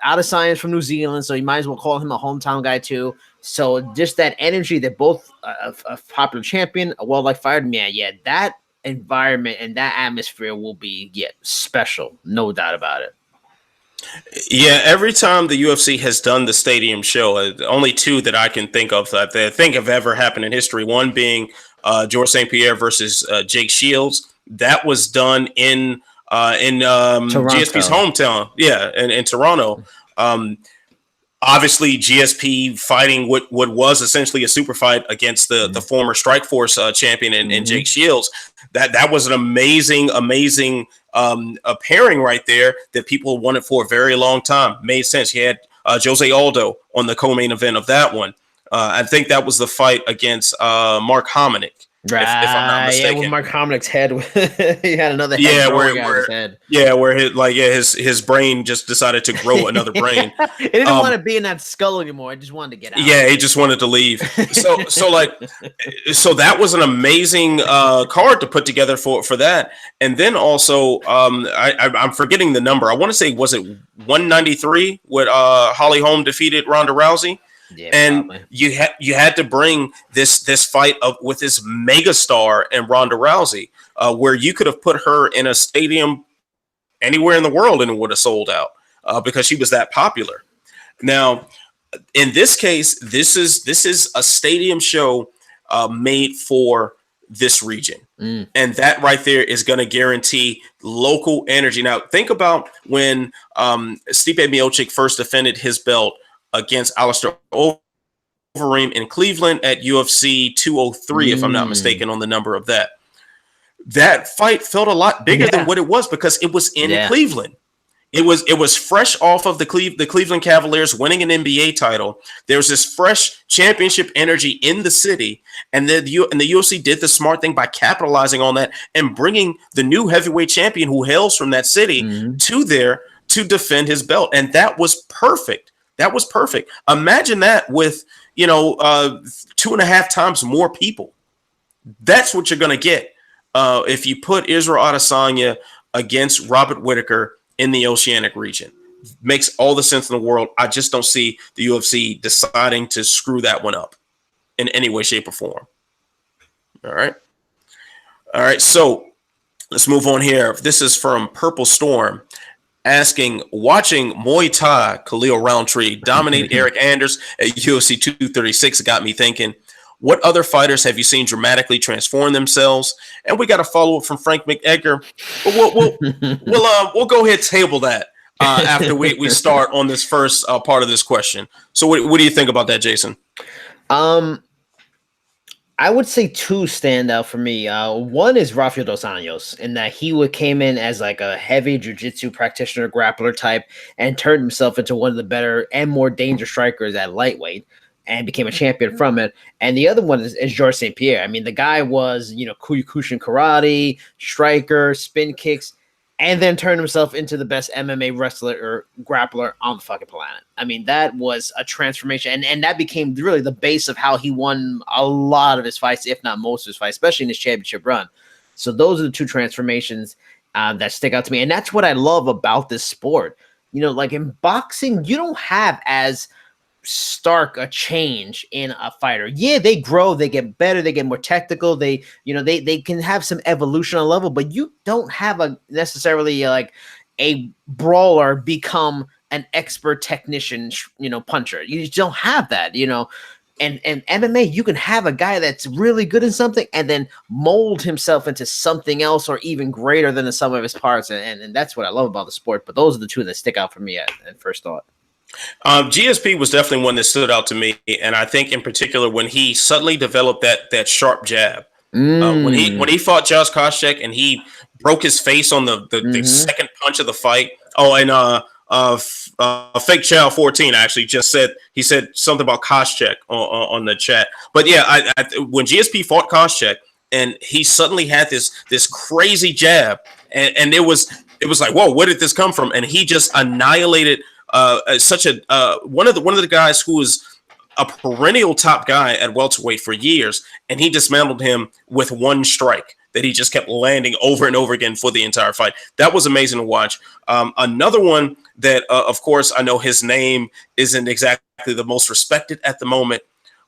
Adesanya from New Zealand, so you might as well call him a hometown guy too. So just that energy that both a popular champion, a well-liked fighter, man, that environment and that atmosphere will be special, no doubt about it.
Yeah, every time the UFC has done the stadium show, only 2 that I can think of that I think have ever happened in history. One being George St. Pierre versus Jake Shields. That was done in GSP's hometown, in Toronto. Obviously, GSP fighting what was essentially a super fight against the former Strikeforce champion and Jake Shields. That was an amazing pairing right there that people wanted for a very long time. Made sense. He had Jose Aldo on the co-main event of that one. I think that was the fight against Mark Hominick.
Right, if I'm not mistaken. With Mark Hominick's head, he had another head his head.
Yeah, where his brain just decided to grow another brain.
He didn't want to be in that skull anymore. I just wanted to get out.
Yeah, he just wanted to leave. So that was an amazing card to put together for that. And then also, I'm forgetting the number. I want to say, was it 193 when Holly Holm defeated Ronda Rousey? Yeah, and probably. you had to bring this fight up with this megastar and Ronda Rousey, where you could have put her in a stadium anywhere in the world and it would have sold out because she was that popular. Now, in this case, this is a stadium show made for this region, and that right there is going to guarantee local energy. Now, think about when Stipe Miocic first defended his belt against Alistair Overeem in Cleveland at UFC 203, if I'm not mistaken on the number of that. That fight felt a lot bigger than what it was because it was in Cleveland. It was fresh off of the Cleveland Cavaliers winning an NBA title. There was this fresh championship energy in the city, and the UFC did the smart thing by capitalizing on that and bringing the new heavyweight champion who hails from that city to there to defend his belt, and that was perfect. That was perfect. Imagine that with 2.5 times more people. That's what you're going to get if you put Israel Adesanya against Robert Whittaker in the Oceanic region. Makes all the sense in the world. I just don't see the UFC deciding to screw that one up in any way, shape, or form. All right. So let's move on here. This is from Purple Storm. Asking, watching Muay Thai Khalil Roundtree dominate Eric Anders at UFC 236 got me thinking, what other fighters have you seen dramatically transform themselves? And we got a follow-up from Frank McEdgar. But we'll go ahead and table that after we start on this first part of this question. So what do you think about that, Jason?
I would say 2 stand out for me. One is Rafael Dos Anjos, in that he came in as like a heavy jiu-jitsu practitioner, grappler type, and turned himself into one of the better and more dangerous strikers at lightweight and became a champion from it. And the other one is Georges St. Pierre. I mean, the guy was, Kyokushin karate, striker, spin kicks, and then turned himself into the best MMA wrestler or grappler on the fucking planet. I mean, that was a transformation, and that became really the base of how he won a lot of his fights, if not most of his fights, especially in his championship run. So those are the two transformations that stick out to me, and that's what I love about this sport. You know, like in boxing, you don't have as stark a change in a fighter. Yeah, they grow, they get better, they get more technical, they can have some evolution on level, but you don't have a necessarily like a brawler become an expert technician, puncher. You just don't have that, And MMA, you can have a guy that's really good in something and then mold himself into something else or even greater than the sum of his parts. And that's what I love about the sport. But those are the two that stick out for me at first thought.
GSP was definitely one that stood out to me. And I think in particular, when he suddenly developed that sharp jab, when he fought Josh Koscheck and he broke his face on the second punch of the fight. Oh, and Fake Chow 14 actually just said something about Koscheck on the chat. But yeah, when GSP fought Koscheck and he suddenly had this crazy jab, and it was like, whoa, where did this come from? And he just annihilated one of the guys who was a perennial top guy at welterweight for years, and he dismantled him with one strike that he just kept landing over and over again for the entire fight. That was amazing to watch. Another one that, of course, I know his name isn't exactly the most respected at the moment,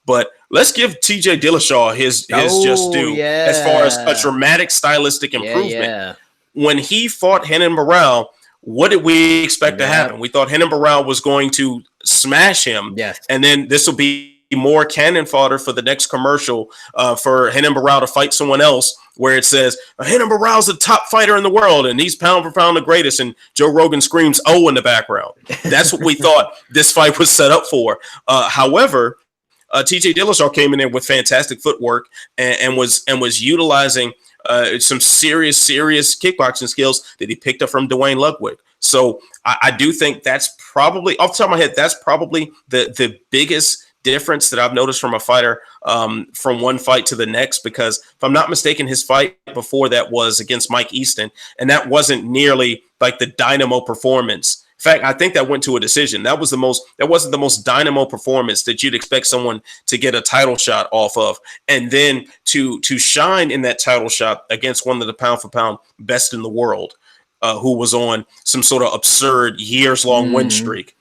but let's give TJ Dillashaw his just due as far as a dramatic stylistic improvement.
Yeah.
When he fought Renan Barão, what did we expect to happen? We thought Renan Barão was going to smash him, and then this will be more cannon fodder for the next commercial for Renan Barão to fight someone else, where it says Renan Barão's the top fighter in the world and he's pound for pound the greatest, and Joe Rogan screams "Oh" in the background. That's what we thought this fight was set up for. However, TJ Dillashaw came in there with fantastic footwork and was utilizing some serious kickboxing skills that he picked up from Dwayne Ludwig. So I do think that's probably, off the top of my head, that's probably the biggest difference that I've noticed from a fighter from one fight to the next, because if I'm not mistaken, his fight before that was against Mike Easton, and that wasn't nearly like the dynamo performance. In fact, I think that went to a decision. That wasn't the most dynamo performance that you'd expect someone to get a title shot off of. And then to shine in that title shot against one of the pound for pound best in the world, who was on some sort of absurd years-long win streak.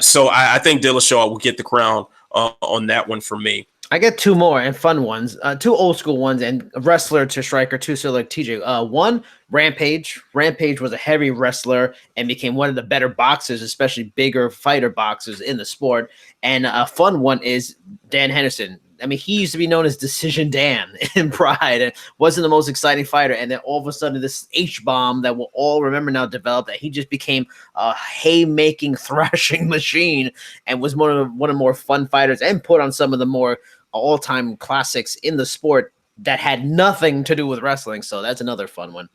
So I think Dillashaw will get the crown on that one for me.
I get two more and fun ones, two old school ones, and a wrestler to striker, two so like TJ. One, Rampage. Rampage was a heavy wrestler and became one of the better boxers, especially bigger fighter boxers in the sport. And a fun one is Dan Henderson. I mean, he used to be known as Decision Dan in Pride and wasn't the most exciting fighter. And then all of a sudden, this H-bomb that we'll all remember now developed, that he just became a haymaking, thrashing machine and was one of the more fun fighters and put on some of the more all-time classics in the sport that had nothing to do with wrestling. So that's another fun one.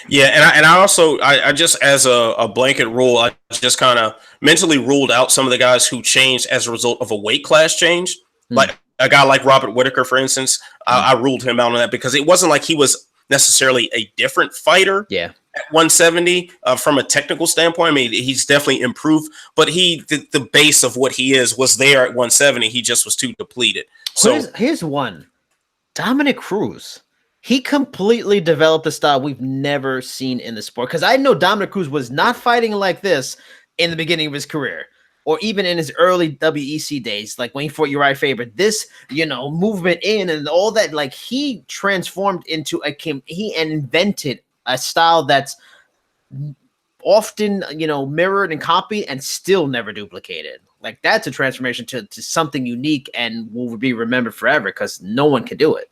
Yeah, and I also just, as a blanket rule, I just kind of mentally ruled out some of the guys who changed as a result of a weight class change. Like a guy like Robert Whittaker, for instance, I ruled him out on that because it wasn't like he was necessarily a different fighter.
Yeah.
At 170 from a technical standpoint. I mean, he's definitely improved, but the base of what he was there at 170. He just was too depleted. So
here's one. Dominick Cruz. He completely developed a style we've never seen in the sport. Because I know Dominick Cruz was not fighting like this in the beginning of his career, or even in his early WEC days, like when he fought Uriah Faber. This, movement in and all that, like he transformed into he invented a style that's often, mirrored and copied and still never duplicated. Like that's a transformation to something unique and will be remembered forever because no one can do it.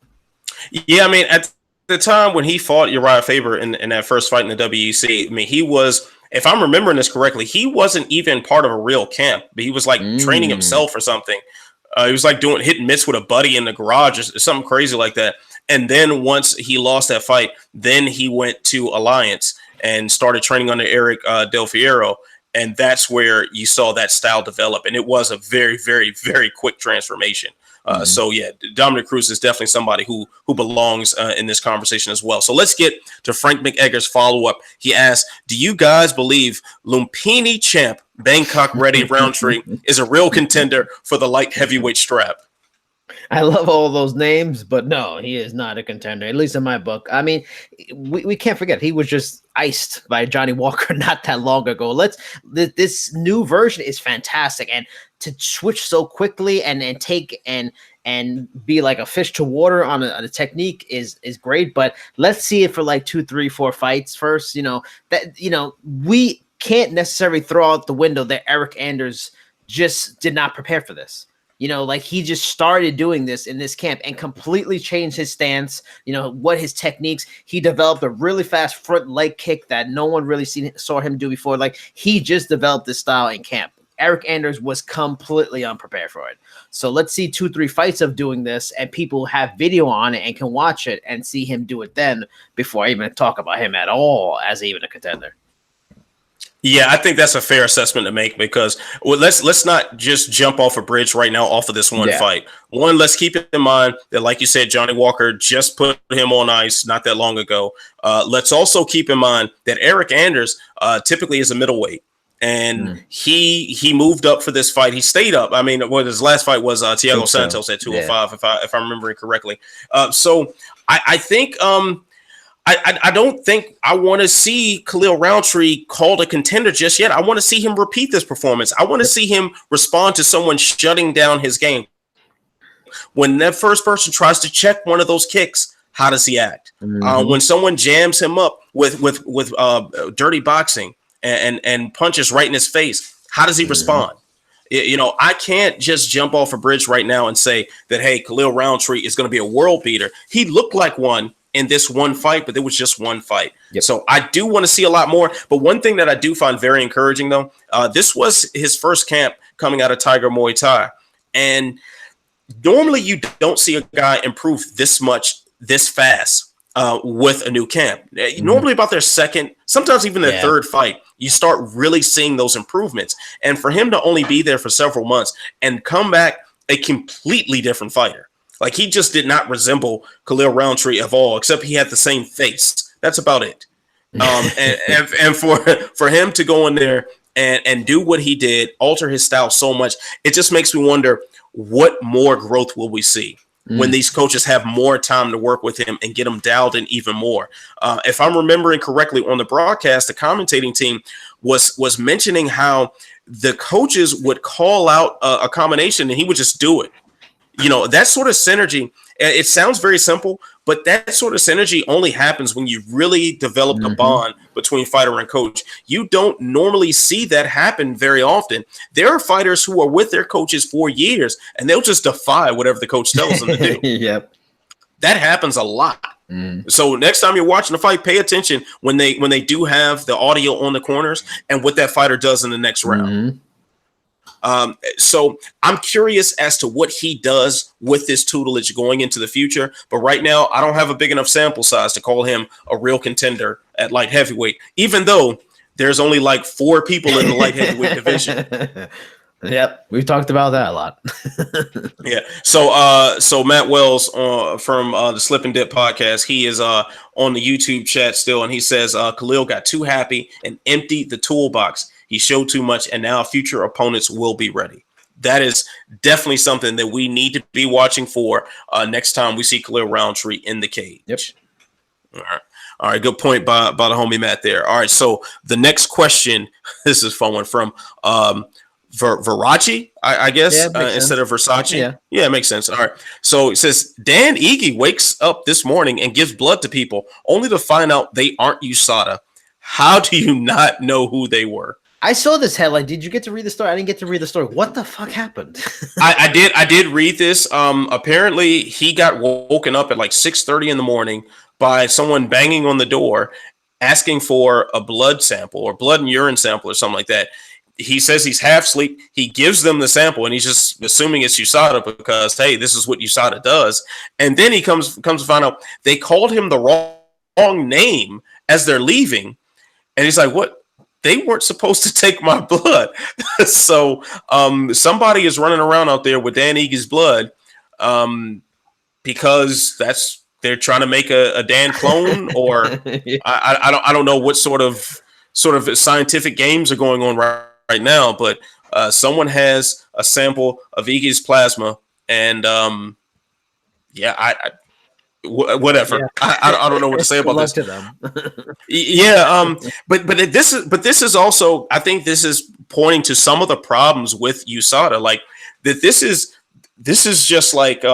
Yeah, I mean, at the time when he fought Uriah Faber in that first fight in the WEC, I mean, he was, if I'm remembering this correctly, he wasn't even part of a real camp, but he was like training himself or something. He was like doing hit and miss with a buddy in the garage or something crazy like that. And then once he lost that fight, then he went to Alliance and started training under Eric Del Fierro. And that's where you saw that style develop. And it was a very, very, very quick transformation. So yeah, Dominick Cruz is definitely somebody who belongs in this conversation as well. So let's get to Frank McEgger's follow-up. He asked, do you guys believe Lumpini champ Bangkok ready Roundtree is a real contender for the light heavyweight strap?
I love all those names, but no, he is not a contender, at least in my book. I mean, we can't forget he was just iced by Johnny Walker not that long ago. This new version is fantastic, and to switch so quickly and take and be like a fish to water on a technique is great. But let's see it for like 2, 3, 4 fights first. We can't necessarily throw out the window that Eric Anders just did not prepare for this. He just started doing this in this camp and completely changed his stance, what his techniques. He developed a really fast front leg kick that no one really saw him do before. He just developed this style in camp. Eric Anders was completely unprepared for it. So let's see 2, 3 fights of doing this, and people have video on it and can watch it and see him do it then before I even talk about him at all as even a contender.
Yeah, I think that's a fair assessment to make because let's not just jump off a bridge right now off of this one fight. One, let's keep in mind that, like you said, Johnny Walker just put him on ice not that long ago. Let's also keep in mind that Eric Anders typically is a middleweight, and he moved up for this fight. He stayed up. I mean, his last fight was Thiago Santos at 205, if I'm remembering correctly. So I think. I don't think I want to see Khalil Roundtree called a contender just yet. I want to see him repeat this performance. I want to see him respond to someone shutting down his game. When that first person tries to check one of those kicks, how does he act? When someone jams him up with dirty boxing and punches right in his face, how does he respond? I can't just jump off a bridge right now and say that, hey, Khalil Roundtree is going to be a world beater. He looked like one in this one fight, but there was just one fight. Yep. So I do want to see a lot more. But one thing that I do find very encouraging, though, this was his first camp coming out of Tiger Muay Thai. And normally you don't see a guy improve this much, this fast with a new camp. Normally about their second, sometimes even their third fight, you start really seeing those improvements. And for him to only be there for several months and come back a completely different fighter. Like, he just did not resemble Khalil Roundtree at all, except he had the same face. That's about it. And for him to go in there and do what he did, alter his style so much, it just makes me wonder what more growth will we see when these coaches have more time to work with him and get him dialed in even more. If I'm remembering correctly on the broadcast, the commentating team was mentioning how the coaches would call out a combination and he would just do it. That sort of synergy, it sounds very simple, but that sort of synergy only happens when you really develop a bond between fighter and coach. You don't normally see that happen very often. There are fighters who are with their coaches for years, and they'll just defy whatever the coach tells them to do.
Yep.
That happens a lot. So next time you're watching a fight, pay attention when they do have the audio on the corners and what that fighter does in the next round. So I'm curious as to what he does with this tutelage going into the future. But right now, I don't have a big enough sample size to call him a real contender at light heavyweight, even though there's only like 4 people in the light heavyweight division.
Yep, we've talked about that a lot.
Yeah. So Matt Wells from the Slip and Dip podcast, he is on the YouTube chat still, and he says Khalil got too happy and emptied the toolbox. He showed too much, and now future opponents will be ready. That is definitely something that we need to be watching for next time we see Khalil Roundtree in the cage.
Yep.
All right. Good point by the homie Matt there. All right. So the next question, this is fun one from Versace, I guess, instead of Versace. Yeah, it makes sense. All right. So it says, Dan Ige wakes up this morning and gives blood to people only to find out they aren't USADA. How do you not know who they were?
I saw this headline. Did you get to read the story? I didn't get to read the story. What the fuck happened?
I did read this. Apparently he got woken up at like 6:30 in the morning by someone banging on the door asking for a blood sample or blood and urine sample or something like that. He says he's half asleep. He gives them the sample and he's just assuming it's USADA because, hey, this is what USADA does. And then he comes to find out they called him the wrong name as they're leaving. And he's like, what? They weren't supposed to take my blood. So somebody is running around out there with Dan Ige's blood. because they're trying to make a Dan clone, or
Yeah.
I don't know what sort of scientific games are going on right now, but someone has a sample of Iggy's plasma, and whatever.
Yeah.
I don't know what to say about this.
To them.
Yeah, but this is also, I think this is pointing to some of the problems with USADA, like that. This is just like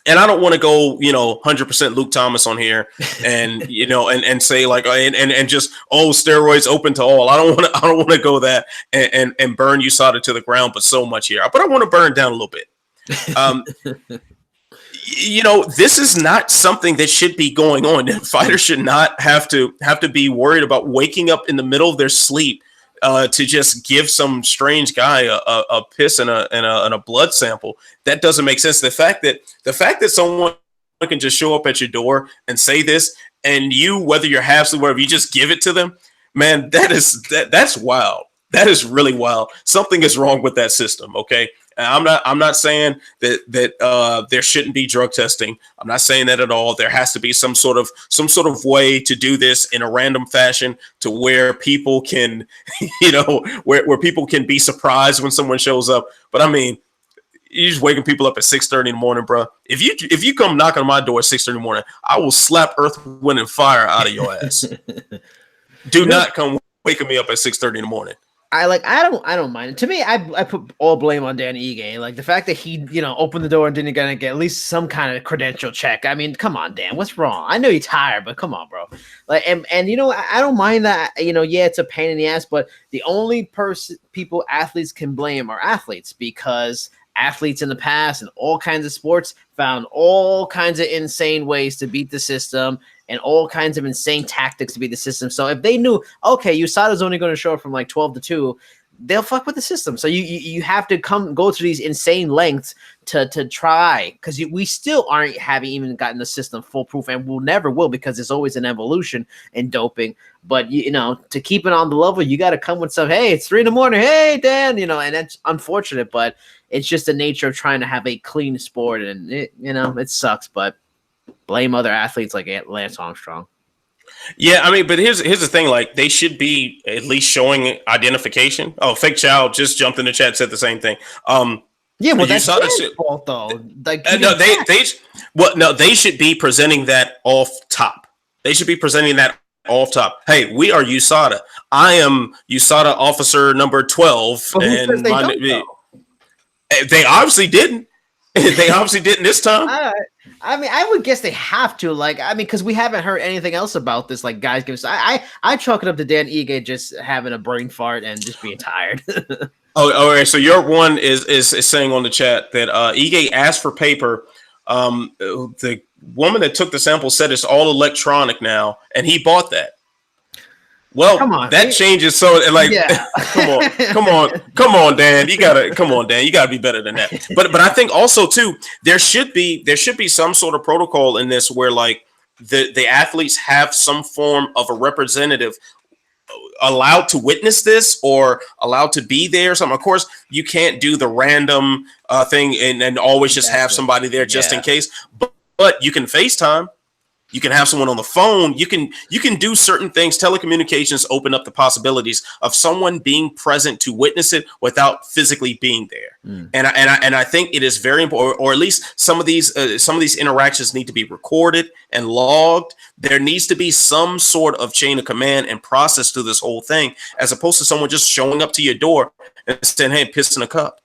and I don't want to go 100% Luke Thomas on here, and and say like and just steroids open to all. I don't want to go that and burn USADA to the ground, but so much here. But I want to burn down a little bit. This is not something that should be going on. Fighters should not have to be worried about waking up in the middle of their sleep to just give some strange guy a piss and a blood sample. That doesn't make sense. The fact that someone can just show up at your door and say this, and you, whether you're half asleep, whatever, you just give it to them, man, that's wild. That is really wild. Something is wrong with that system. Okay. I'm not saying that there shouldn't be drug testing. I'm not saying that at all. There has to be some sort of way to do this in a random fashion to where people can, where people can be surprised when someone shows up. But I mean, you're just waking people up at 6:30 in the morning, bro. If you come knocking on my door at 6:30 in the morning, I will slap earth, wind, and fire out of your ass. Do not come waking me up at 6:30 in the morning.
I don't mind. To me, I put all blame on Dan Ige. Like the fact that he, opened the door and didn't get at least some kind of credential check. I mean, come on, Dan, what's wrong? I know you're tired, but come on, bro. Like, and I don't mind that. Yeah, it's a pain in the ass, but the only people athletes can blame are athletes, because athletes in the past and all kinds of sports found all kinds of insane ways to beat the system and all kinds of insane tactics to beat the system. So if they knew, okay, USADA's only going to show up from like 12 to 2, they'll fuck with the system. So you have to go to these insane lengths to try, because we still haven't even gotten the system foolproof, and we'll never will, because there's always an evolution in doping. But to keep it on the level, you got to come with some, hey, it's 3 a.m. Hey, Dan, and that's unfortunate, but it's just the nature of trying to have a clean sport, and it sucks, but blame other athletes like Lance Armstrong. Yeah,
I mean, but here's the thing: like, they should be at least showing identification. Oh, Fake Child just jumped in the chat, said the same thing.
Yeah, well, that's their fault, though. Like,
they should be presenting that off top. They should be presenting that off top. Hey, we are USADA. I am USADA officer number 12, and they obviously didn't. They obviously didn't this time.
I mean, I would guess they have to. Like, I mean, because we haven't heard anything else about this. Like, guys give us. I chalk it up to Dan Ige just having a brain fart and just being tired.
All right. So your one is saying on the chat that Ige asked for paper. The woman that took the sample said it's all electronic now, and he bought that. Well, that changes. So, like, yeah. come on, Dan. You gotta be better than that. But I think also too, there should be some sort of protocol in this where, like, the athletes have some form of a representative allowed to witness this or allowed to be there or something. Of course, you can't do the random thing and always just have somebody there just in case. But you can FaceTime. You can have someone on the phone. You can do certain things. Telecommunications open up the possibilities of someone being present to witness it without physically being there. And I think it is very important, or at least some of these interactions need to be recorded and logged. There needs to be some sort of chain of command and process to this whole thing, as opposed to someone just showing up to your door and saying, "Hey, piss in a cup."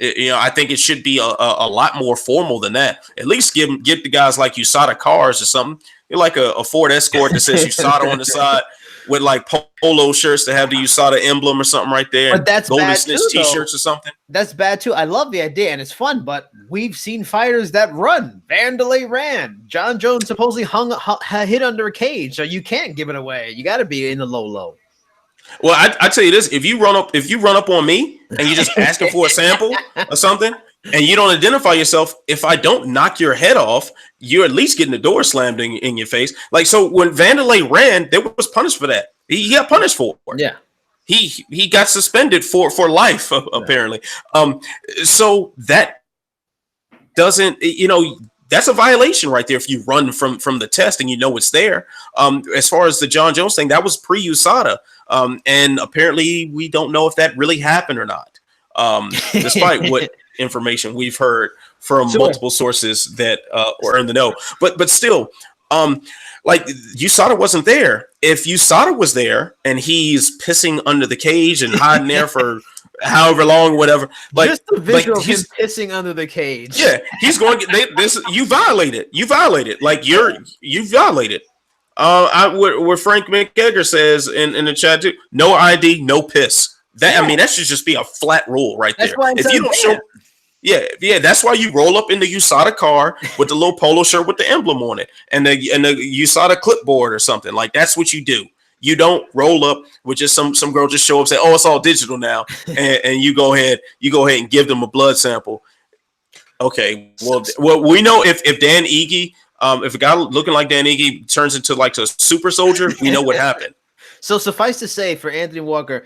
I think it should be a lot more formal than that. At least get the guys like USADA cars or something. You're like a Ford Escort that says USADA on the side with like polo shirts that have the USADA emblem or something right there.
But that's
Golden
bad
Snitch
too,
t-shirts or something.
That's bad too. I love the idea and it's fun, but we've seen fighters that run. Vanderlei ran. John Jones supposedly hit under a cage, so you can't give it away. You got to be in the low.
Well, I tell you this: if you run up on me and you're just asking for a sample or something, and you don't identify yourself, if I don't knock your head off, you're at least getting the door slammed in your face. Like, so when Vanderlei ran, there was punished for that. He got punished for it.
Yeah.
He got suspended for life apparently. So that doesn't, that's a violation right there if you run from the test and it's there. As far as the John Jones thing, that was pre-USADA. And apparently we don't know if that really happened or not, despite what information we've heard from multiple sources that are in the know. But still, like USADA wasn't there. If USADA was there and he's pissing under the cage and hiding there for however long, whatever, like
just the visual of him pissing under the cage.
Yeah, he's going to get this. You violated. Like you violated. Where Frank McEgger says in the chat too, no ID, no piss. That should just be a flat rule right there. If you don't show. Yeah, that's why you roll up in the USADA car with the little polo shirt with the emblem on it and the USADA clipboard or something. Like that's what you do. You don't roll up with just some girl just show up and say, "Oh, it's all digital now," and you go ahead and give them a blood sample. Okay, well, we know if Dan Ige, if a guy looking like Dan Ige turns into like a super soldier, we know what happened.
So suffice to say, for Anthony Walker,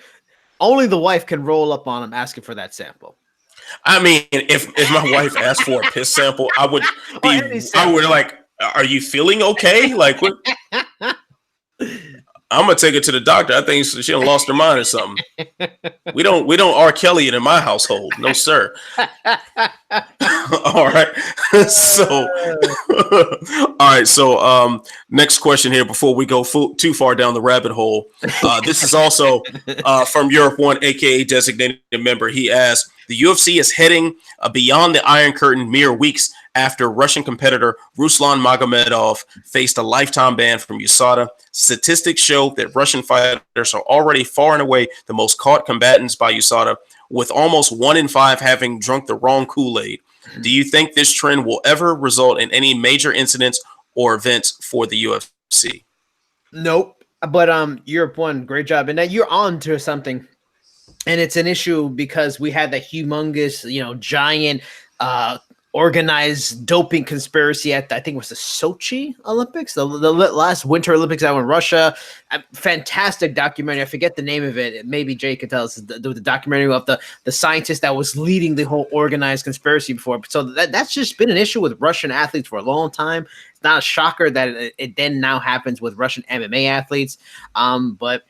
only the wife can roll up on him asking for that sample.
I mean, if my wife asked for a piss sample, I would like, are you feeling okay? Like, what? I'm gonna take her to the doctor. I think she done lost her mind or something. We don't R. Kelly it in my household, no sir. All right. So, next question here before we go too far down the rabbit hole. This is also from Europe One, aka designated member. He asked, the UFC is heading beyond the Iron Curtain mere weeks after Russian competitor Ruslan Magomedov faced a lifetime ban from USADA. Statistics show that Russian fighters are already far and away the most caught combatants by USADA, with almost 1 in 5 having drunk the wrong Kool-Aid. Do you think this trend will ever result in any major incidents or events for the UFC?
Nope. But Europe One, great job. And now you're on to something. And it's an issue because we had the humongous, giant organized doping conspiracy at, I think it was the Sochi Olympics, the last Winter Olympics out in Russia. Fantastic documentary. I forget the name of it. Maybe Jay could tell us the documentary of the scientist that was leading the whole organized conspiracy before. So that's just been an issue with Russian athletes for a long time. It's not a shocker that it then now happens with Russian MMA athletes. But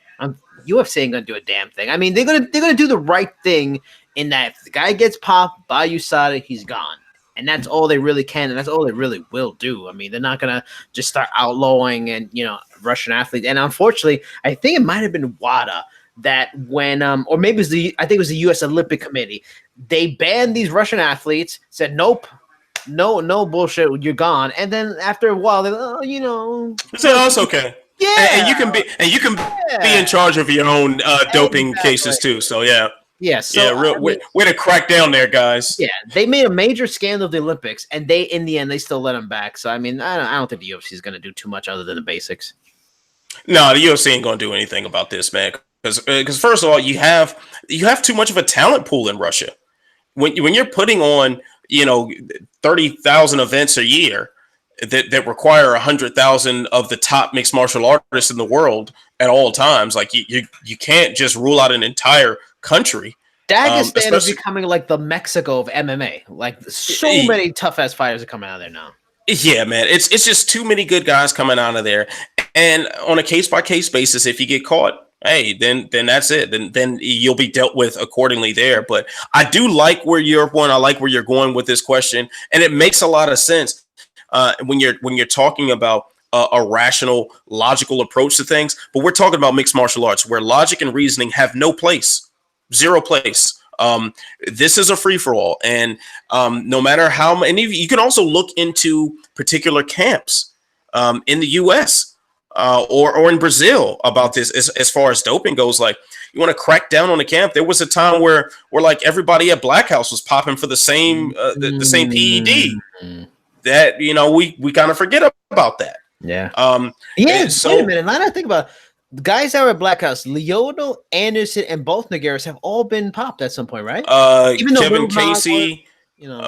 UFC ain't gonna do a damn thing. I mean, they're gonna do the right thing in that if the guy gets popped by USADA, he's gone. And that's all they really can, and that's all they really will do. I mean, they're not gonna just start outlawing and Russian athletes. And unfortunately, I think it might have been WADA that when or maybe it was the US Olympic Committee, they banned these Russian athletes, said nope, no bullshit, you're gone. And then after a while, they're so
it's okay. Yeah, and you can be in charge of your own doping cases too. So yeah.
Yeah, so
way to crack down there, guys.
Yeah, they made a major scandal of the Olympics, and in the end, they still let them back. So I mean, I don't think the UFC is going to do too much other than the basics.
No, the UFC ain't going to do anything about this, man. Because first of all, you have too much of a talent pool in Russia. When you're putting on 30,000 events a year that require 100,000 of the top mixed martial artists in the world at all times, like you can't just rule out an entire country.
Dagestan is becoming like the Mexico of MMA. Like so many tough ass fighters are coming out of there now.
Yeah, man, it's just too many good guys coming out of there. And on a case by case basis, if you get caught, hey, then that's it. Then you'll be dealt with accordingly there. But I do like where you're going. I like where you're going with this question, and it makes a lot of sense when you're talking about a rational, logical approach to things. But we're talking about mixed martial arts where logic and reasoning have no place. Zero place. This is a free-for-all, and no matter how many, you can also look into particular camps in the U.S. Or in Brazil about this as far as doping goes. Like, you want to crack down on the camp. There was a time where like everybody at Black House was popping for the same the same PED. That we kind of forget about that.
Yeah. So wait a minute. Now that I think about it, the guys that were at Black House, Lyoto, Anderson, and both Nogueiras have all been popped at some point, right?
Even Kevin Casey,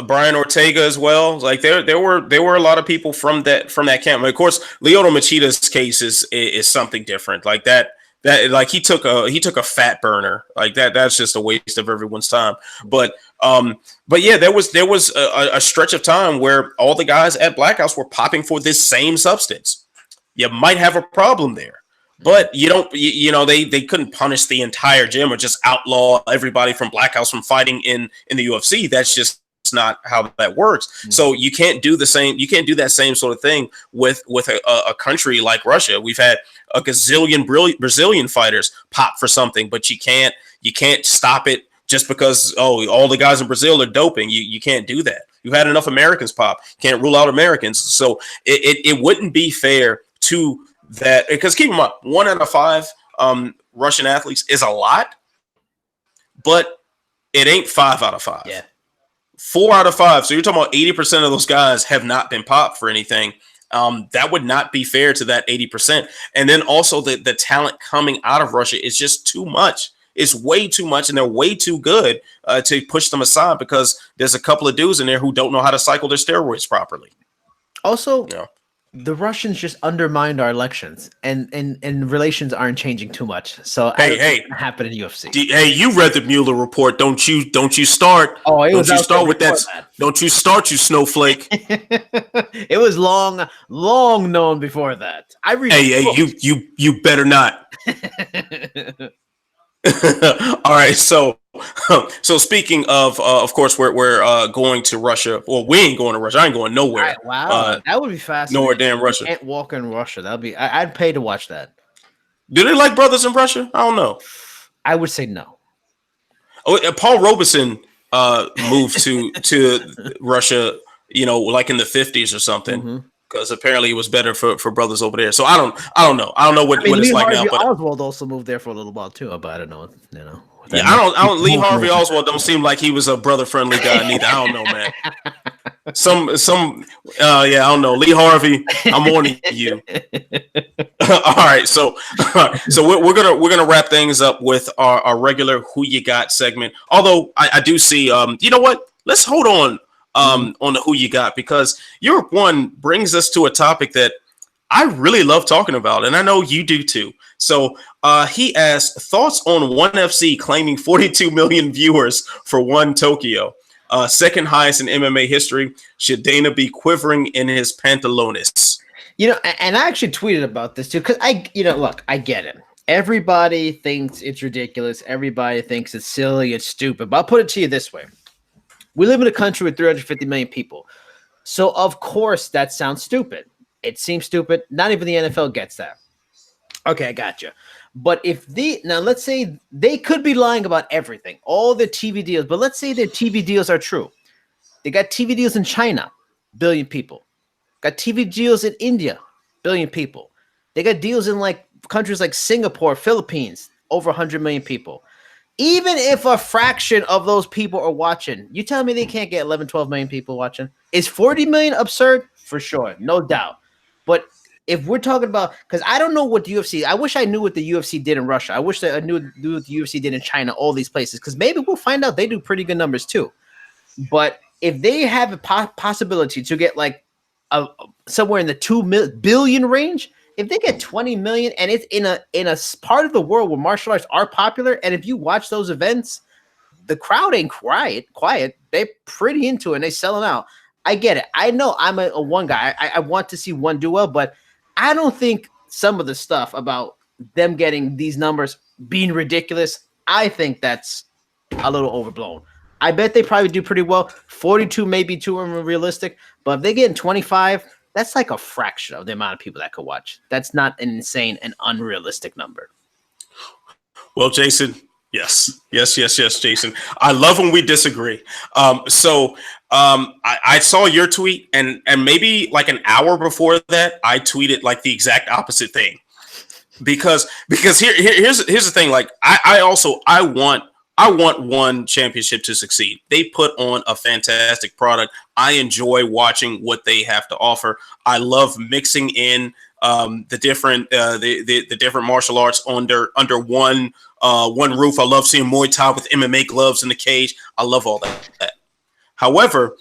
Brian Ortega as well. Like there were a lot of people from that camp. Of course, Lyoto Machida's case is something different. Like That like he took a fat burner like that. That's just a waste of everyone's time. But yeah, there was a stretch of time where all the guys at Black House were popping for this same substance. You might have a problem there. But you don't, they couldn't punish the entire gym or just outlaw everybody from Black House from fighting in the UFC. That's just not how that works. Mm-hmm. So you can't do the same. You can't do that same sort of thing with a country like Russia. We've had a gazillion Brazilian fighters pop for something, but you can't stop it just because all the guys in Brazil are doping. You can't do that. You've had enough Americans pop. You can't rule out Americans. So it wouldn't be fair to that, because keep in mind, 1 out of 5 Russian athletes is a lot, but it ain't 5 out of 5.
Yeah.
4 out of 5. So you're talking about 80% of those guys have not been popped for anything. That would not be fair to that 80%. And then also the talent coming out of Russia is just too much. It's way too much, and they're way too good to push them aside because there's a couple of dudes in there who don't know how to cycle their steroids properly.
Also, the Russians just undermined our elections, and relations aren't changing too much. So
hey,
happen in UFC.
Hey, you read the Mueller report? Don't you start?
Oh,
don't you start with that? Don't you start, you snowflake?
It was long known before that. I read.
Hey, you better not. All right, so speaking of course, we're going to Russia. Well, we ain't going to Russia. I ain't going nowhere.
Right, wow, that would be fascinating.
Nowhere damn Russia.
Can't walk in Russia. That'd be. I'd pay to watch that.
Do they like brothers in Russia? I don't know.
I would say no.
Oh, Paul Robeson moved to Russia, like in the 50s or something. Mm-hmm. Because apparently it was better for brothers over there. So I don't know. I don't know what it's like now. But
Oswald also moved there for a little while too. But I don't know.
Yeah, I don't. Lee Harvey Oswald don't seem like he was a brother friendly guy neither. I don't know, man. I don't know. Lee Harvey, I'm on you. All right, so we're gonna wrap things up with our regular Who You Got segment. Although I do see, you know what? Let's hold on. On the Who You Got, because Europe 1 brings us to a topic that I really love talking about, and I know you do too. So he asked thoughts on ONE FC claiming 42 million viewers for ONE Tokyo, second highest in MMA history. Should Dana be quivering in his pantalones?
And I actually tweeted about this too, because I get it. Everybody thinks it's ridiculous. Everybody thinks it's silly. It's stupid. But I'll put it to you this way. We live in a country with 350 million people. So, of course, that sounds stupid. It seems stupid. Not even the NFL gets that. Okay, I got you. But now let's say they could be lying about everything, all the TV deals, but let's say their TV deals are true. They got TV deals in China, billion people. Got TV deals in India, billion people. They got deals in like countries like Singapore, Philippines, over 100 million people. Even if a fraction of those people are watching, you tell me they can't get 11, 12 million people watching. Is 40 million absurd? For sure, no doubt. But if we're talking about, because I don't know what the UFC, I wish I knew what the UFC did in Russia. I wish that I knew what the UFC did in China, all these places, because maybe we'll find out they do pretty good numbers too. But if they have a possibility to get like somewhere in the 2 billion range, if they get 20 million and it's in a part of the world where martial arts are popular, and if you watch those events, the crowd ain't quiet. They're pretty into it and they selling out. I get it. I know I'm a ONE guy. I want to see ONE do well, but I don't think some of the stuff about them getting these numbers being ridiculous, I think that's a little overblown. I bet they probably do pretty well. 42 may be too unrealistic, but if they get 25, that's like a fraction of the amount of people that could watch. That's not an insane and unrealistic number.
Well, Jason, yes, Jason. I love when we disagree. I saw your tweet, and maybe like an hour before that, I tweeted like the exact opposite thing. Because here's the thing. Like I want ONE Championship to succeed. They put on a fantastic product. I enjoy watching what they have to offer. I love mixing in the different martial arts under one roof. I love seeing Muay Thai with MMA gloves in the cage. I love all that. However,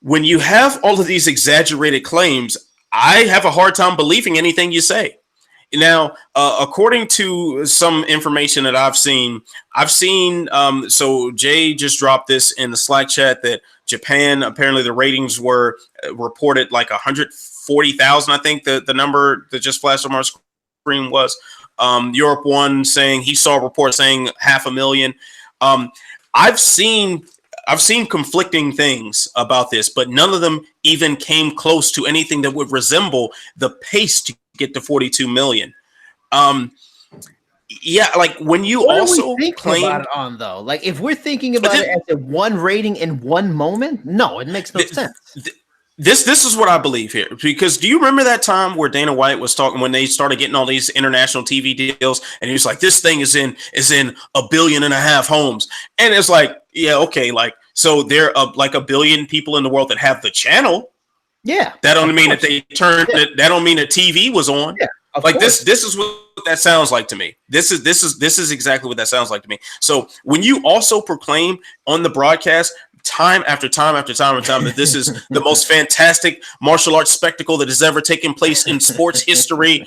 when you have all of these exaggerated claims, I have a hard time believing anything you say. Now, according to some information that I've seen, so Jay just dropped this in the Slack chat that Japan, apparently the ratings were reported like 140,000. I think the number that just flashed on our screen was. Europe one saying he saw a report saying 500,000. I've seen conflicting things about this, but none of them even came close to anything that would resemble the pace to get to 42 million. Yeah, like when you
what
also
are we thinking about it on though? Like if we're thinking about it as a one rating in one moment, no, it makes no sense.
This is what I believe here, because do you remember that time where Dana White was talking when they started getting all these international TV deals, and he was like, "This thing is in 1.5 billion homes," and it's like, yeah, okay, like so there are like 1 billion people in the world that have the channel.
Yeah,
that don't mean that they turned it. That don't mean that TV was on.
Yeah,
like this is what that sounds like to me. This is exactly what that sounds like to me. So when you also proclaim on the broadcast time after time after time after time that this is the most fantastic martial arts spectacle that has ever taken place in sports history,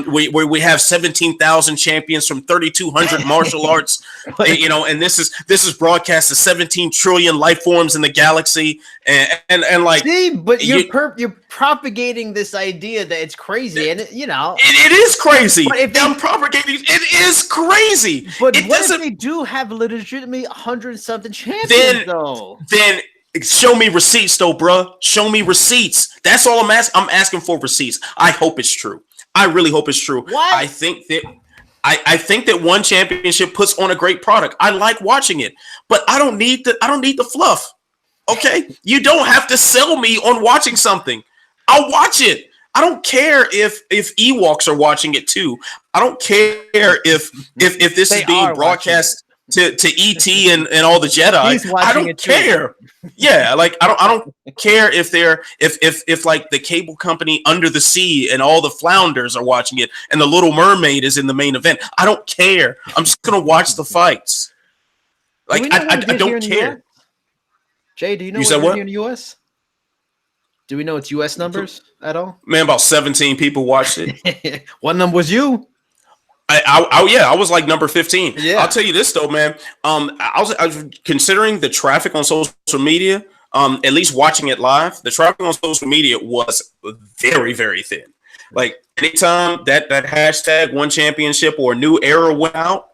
where we have 17,000 champions from 3,200 martial arts, you know, and this is broadcast to 17 trillion life forms in the galaxy, and like,
see, but you're propagating this idea that it's crazy, and you know
it is crazy. But if I'm propagating, it is crazy.
But what if they do have legitimately 100-something champions though?
Then show me receipts, though, bro. Show me receipts. That's all I'm asking. I'm asking for receipts. I hope it's true. I really hope it's true.
What?
I think that one championship puts on a great product. I like watching it, but I don't need the fluff. Okay, you don't have to sell me on watching something. I'll watch it. I don't care if Ewoks are watching it too. I don't care if this is being broadcast to ET and all the Jedi. I don't care. Yeah, like I don't care if if like the cable company Under the Sea and all the flounders are watching it and the Little Mermaid is in the main event. I don't care. I'm just gonna watch the fights. Like I don't care.
Jay, do you know
what
we're in the US? Do we know it's US numbers at all?
Man, about 17 people watched it.
What number was you?
I was like number 15.
Yeah.
I'll tell you this though, man. I was considering the traffic on social media, at least watching it live, the traffic on social media was very, very thin. Like anytime that hashtag one championship or a new era went out,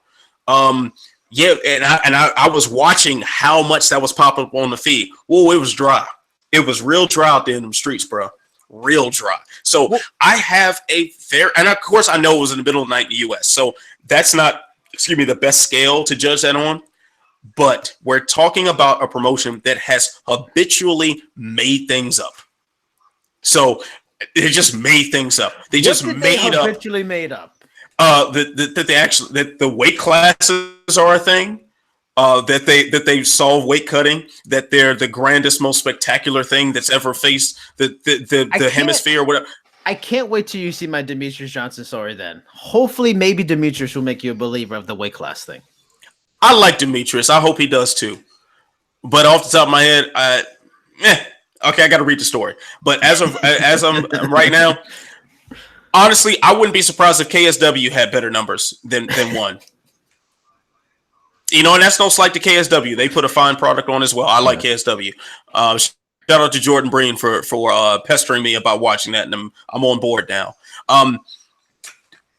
yeah, and I was watching how much that was popping up on the feed. Whoa, it was dry. It was real dry out there in them streets, bro. Real dry. So I have a fair, and of course I know it was in the middle of the night in the US. So that's not, the best scale to judge that on. But we're talking about a promotion that has habitually made things up. So they just made things up. They just
habitually made up.
That the weight classes are a thing. That they solve weight cutting, that they're the grandest, most spectacular thing that's ever faced the hemisphere or whatever.
I can't wait till you see my Demetrius Johnson story then. Hopefully, maybe Demetrius will make you a believer of the weight class thing.
I like Demetrius. I hope he does too. But off the top of my head, okay, I got to read the story. But as I'm right now, honestly, I wouldn't be surprised if KSW had better numbers than one. You know, and that's no slight to KSW. They put a fine product on as well. I like KSW. Shout out to Jordan Breen for pestering me about watching that, and I'm on board now.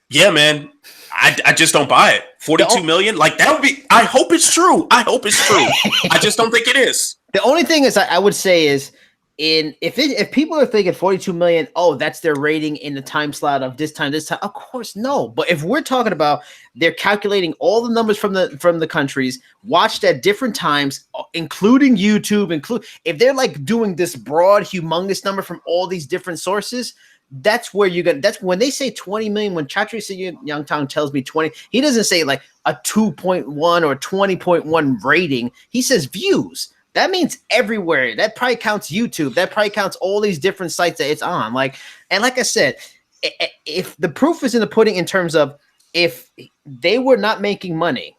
Yeah, man, I just don't buy it. 42 million, like that would be. I hope it's true. I just don't think it is.
The only thing is, I would say is, if people are thinking 42 million, oh, that's their rating in the time slot of this time, of course, no. But if we're talking about they're calculating all the numbers from the countries, watched at different times, including YouTube, if they're like doing this broad, humongous number from all these different sources, that's where that's when they say 20 million. When Chatri Youngtang tells me 20, he doesn't say like a 2.1 or 20.1 rating. He says views. That means everywhere. That probably counts YouTube. That probably counts all these different sites that it's on. Like I said, if the proof is in the pudding in terms of if they were not making money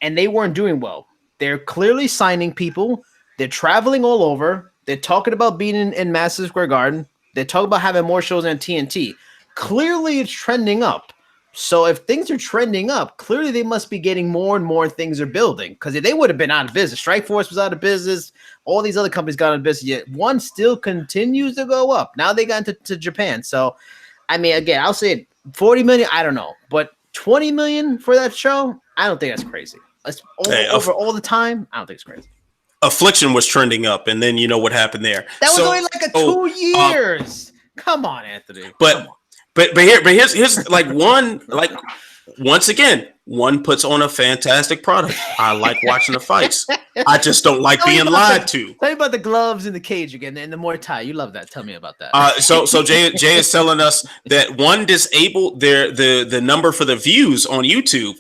and they weren't doing well, they're clearly signing people. They're traveling all over. They're talking about being in Madison Square Garden. They're talking about having more shows on TNT. clearly it's trending up. So if things are trending up, clearly they must be getting more and more things are building, because they would have been out of business. Strikeforce was out of business. All these other companies got out of business, yet one still continues to go up. Now they got into Japan. So, I mean, again, I'll say 40 million. I don't know, but 20 million for that show, I don't think that's crazy. Over all the time, I don't think it's crazy.
Affliction was trending up, and then you know what happened there.
That was only like 2 years. Come on, Anthony.
But here's like one, like once again, one puts on a fantastic product. I like watching the fights. I just don't like being lied to.
Tell me about the gloves in the cage again and the Muay Thai. You love that. Tell me about that.
So Jay is telling us that one disabled the number for the views on YouTube.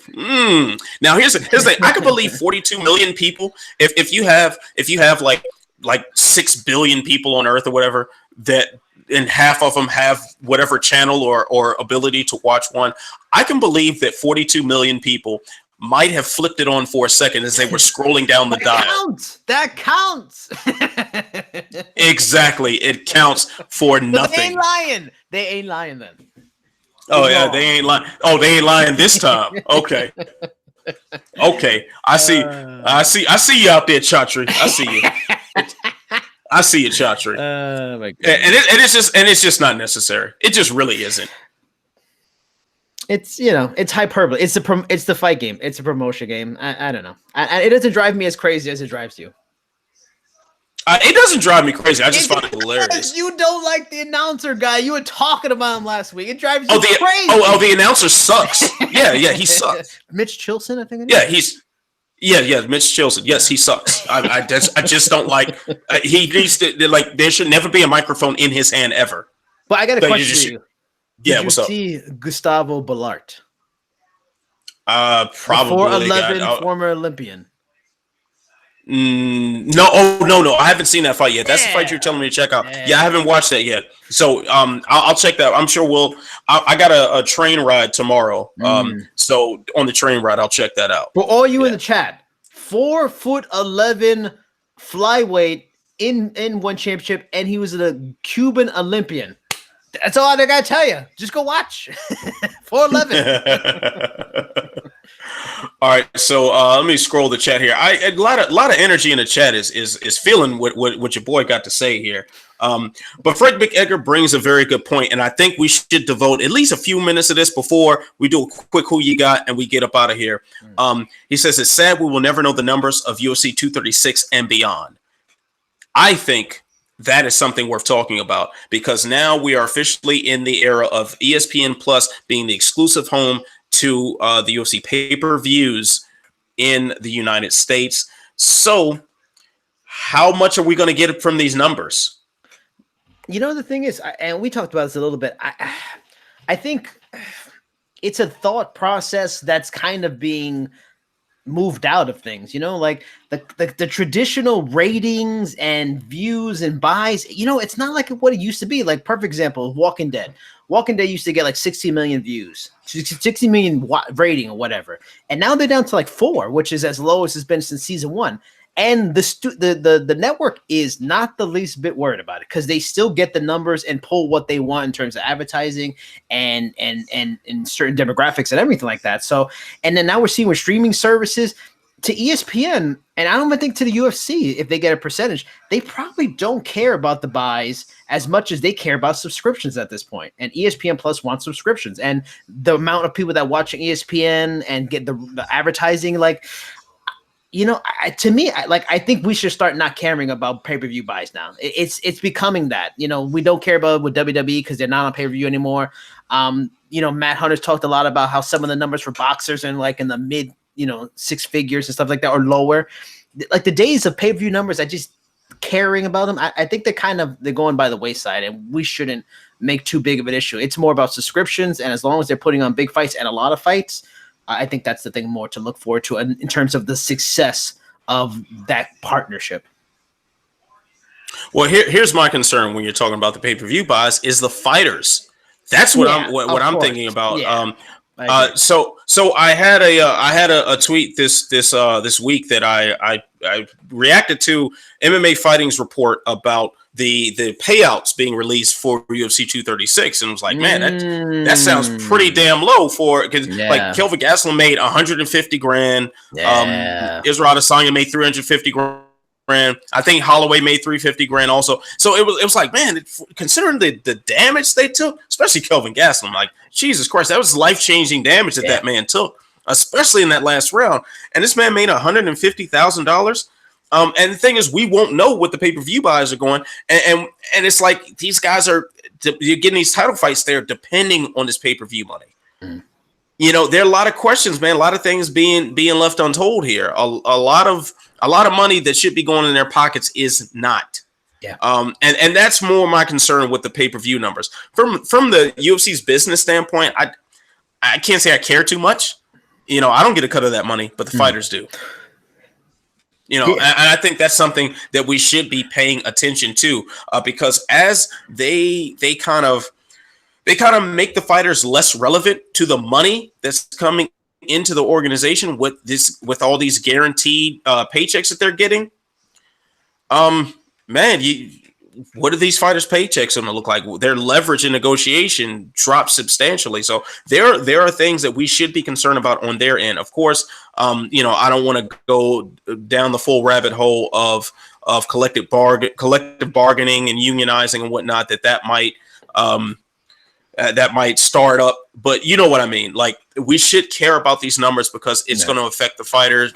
Now here's the thing. I can believe 42 million people. If you have like 6 billion people on Earth or whatever, that and half of them have whatever channel or ability to watch one, I can believe that 42 million people might have flipped it on for a second as they were scrolling down the dial.
That counts.
Exactly. It counts for nothing.
They ain't lying. They ain't lying then.
Oh, yeah, they ain't lying. Oh, they ain't lying this time. Okay. Okay. I see you out there, Chatri. I see you. I see it, Chatri.
My God.
And it's just not necessary. It just really isn't.
It's, it's hyperbole. It's the fight game. It's a promotion game. I don't know. It doesn't drive me as crazy as it drives you.
It doesn't drive me crazy. I just find it hilarious.
You don't like the announcer guy. You were talking about him last week. It drives you crazy.
The announcer sucks. Yeah, he sucks.
Mitch Chilson, I think.
Yeah, Mitch Chilson. Yes, he sucks. I just don't like. He needs to there should never be a microphone in his hand ever.
But I got a question for you.
Yeah, what's up?
Did you see Gustavo Ballart?
Probably.
4'11" former Olympian.
No. I haven't seen that fight yet. That's the fight you're telling me to check out. Yeah, I haven't watched that yet. So I'll check that. I'm sure I got a train ride tomorrow. So on the train ride, I'll check that out.
For all you in the chat, 4'11" flyweight in one championship, and he was a Cuban Olympian. That's all I gotta tell you. Just go watch. 4'11".
All right, so let me scroll the chat here. A lot of energy in the chat is feeling what your boy got to say here. But Fred McEgger brings a very good point, and I think we should devote at least a few minutes of this before we do a quick who you got and we get up out of here. He says it's sad we will never know the numbers of UFC 236 and beyond. I think that is something worth talking about, because now we are officially in the era of ESPN Plus being the exclusive home to the UFC pay-per-views in the United States. So how much are we going to get from these numbers?
The thing is, and we talked about this a little bit, I think it's a thought process that's kind of being moved out of things, like the traditional ratings and views and buys, it's not like what it used to be. Like, perfect example, Walking Dead used to get like 60 million views, 60 million rating or whatever, and now they're down to like 4, which is as low as it's been since season 1. And the network is not the least bit worried about it, because they still get the numbers and pull what they want in terms of advertising and certain demographics and everything like that. So, and then now we're seeing with streaming services to ESPN, and I don't even think to the UFC, if they get a percentage, they probably don't care about the buys as much as they care about subscriptions at this point. And ESPN Plus wants subscriptions, and the amount of people that watching ESPN and get the advertising, like, to me, I think we should start not caring about pay-per-view buys now. It's becoming that, we don't care about it with WWE because they're not on pay-per-view anymore. Matt Hunter's talked a lot about how some of the numbers for boxers are like in the mid, 6 figures and stuff like that, or lower. Like, the days of pay-per-view numbers, I just caring about them, I think they're going by the wayside, and we shouldn't make too big of an issue. It's more about subscriptions, and as long as they're putting on big fights and a lot of fights, I think that's the thing more to look forward to in terms of the success of that partnership.
Well, here's my concern when you're talking about the pay-per-view buys is the fighters. That's what I'm thinking about. Yeah. So I had a tweet this week that I reacted to MMA Fighting's report about the payouts being released for UFC 236, and was like, man, that sounds pretty damn low for, because like Kelvin Gastelum made 150 grand, Israel Adesanya made 350 grand. I think Holloway made 350 grand also. So it was like, man, considering the damage they took, especially Kelvin Gastelum, like, Jesus Christ, that was life-changing damage that man took, especially in that last round. And this man made $150,000. And the thing is, we won't know what the pay-per-view buys are going. And it's like, these guys you're getting these title fights there depending on this pay-per-view money. You know, there are a lot of questions, man, a lot of things being left untold here. A lot of money that should be going in their pockets is not. Yeah. And that's more my concern with the pay-per-view numbers. From the UFC's business standpoint, I can't say I care too much. You know, I don't get a cut of that money, but the fighters do. You know, and I think that's something that we should be paying attention to, because as they kind of make the fighters less relevant to the money that's coming into the organization with all these guaranteed paychecks that they're getting. Man, what are these fighters' paychecks going to look like? Their leverage in negotiation drops substantially. So there are things that we should be concerned about on their end. Of course, you know, I don't want to go down the full rabbit hole of collective bargaining and unionizing and whatnot that might start up, but you know what I mean? Like, we should care about these numbers because it's going to affect the fighter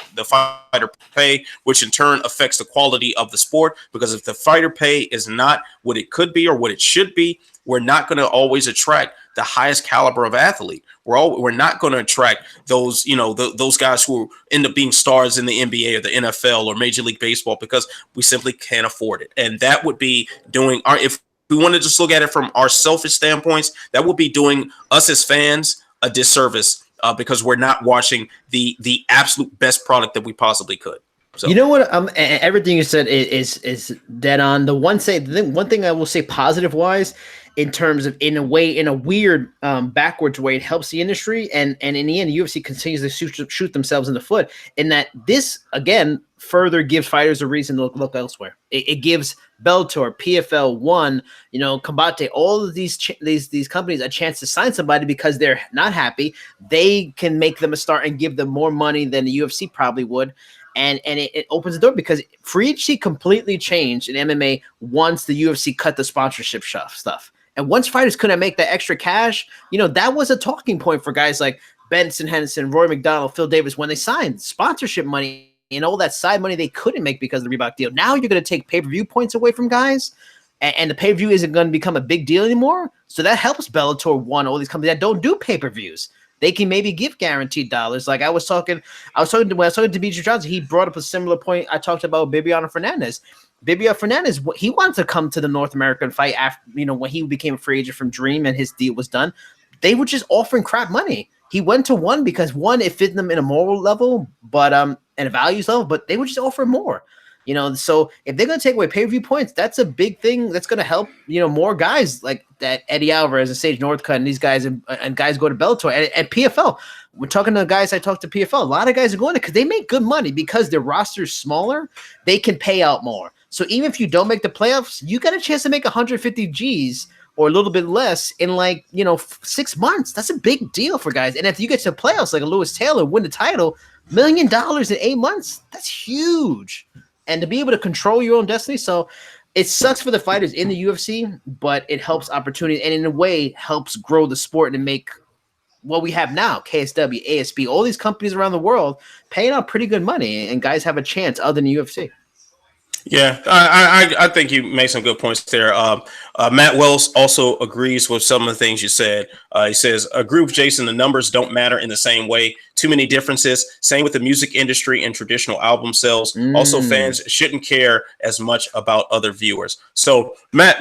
pay, which in turn affects the quality of the sport. Because if the fighter pay is not what it could be or what it should be, we're not going to always attract the highest caliber of athlete. We're not going to attract those, you know, those guys who end up being stars in the NBA or the NFL or Major League Baseball, because we simply can't afford it. And that would be doing if we want to just look at it from our selfish standpoints, that would be doing us as fans a disservice, because we're not watching the absolute best product that we possibly could. So, you
know what? Everything you said is dead on. The one thing I will say positive wise, in terms of in a weird backwards way, it helps the industry, and in the end, the UFC continues to shoot themselves in the foot. In that this again further gives fighters a reason to look elsewhere. It gives Bellator, PFL, One, you know, Combate, all of these companies a chance to sign somebody because they're not happy. They can make them a star and give them more money than the UFC probably would. And it opens the door, because free agency completely changed in MMA once the UFC cut the sponsorship stuff. And once fighters couldn't make that extra cash, you know, that was a talking point for guys like Benson Henderson, Roy McDonald, Phil Davis, when they signed sponsorship money and all that side money they couldn't make because of the Reebok deal. Now you're going to take pay-per-view points away from guys, and the pay-per-view isn't going to become a big deal anymore. So that helps Bellator, One, all these companies that don't do pay-per-views. They can maybe give guaranteed dollars. Like when I was talking to Demetrius Johnson, he brought up a similar point I talked about Bibiano Fernandez. Bibiano Fernandez, he wanted to come to the North American fight after, you know, when he became a free agent from Dream and his deal was done. They were just offering crap money. He went to One because One, it fit them in a moral level, but and a values level, but they would just offer more. You know, so if they're going to take away pay-per-view points, that's a big thing that's going to help, you know, more guys like that, Eddie Alvarez and Sage Northcutt and these guys, and guys go to Bellator and PFL. We're talking to the guys I talked to PFL. A lot of guys are going to, because they make good money, because their roster is smaller, they can pay out more. So even if you don't make the playoffs, you got a chance to make 150 G's or a little bit less in 6 months. That's a big deal for guys. And if you get to the playoffs like a Lewis Taylor, win the title, $1 million in 8 months, that's huge. And to be able to control your own destiny. So it sucks for the fighters in the UFC, but it helps opportunity, and in a way helps grow the sport and make what we have now, KSW, ASB, all these companies around the world paying out pretty good money, and guys have a chance other than the UFC.
Yeah, I think you made some good points there. Matt Wells also agrees with some of the things you said. He says, agree with Jason, the numbers don't matter in the same way. Too many differences. Same with the music industry and traditional album sales. Also, fans shouldn't care as much about other viewers. So Matt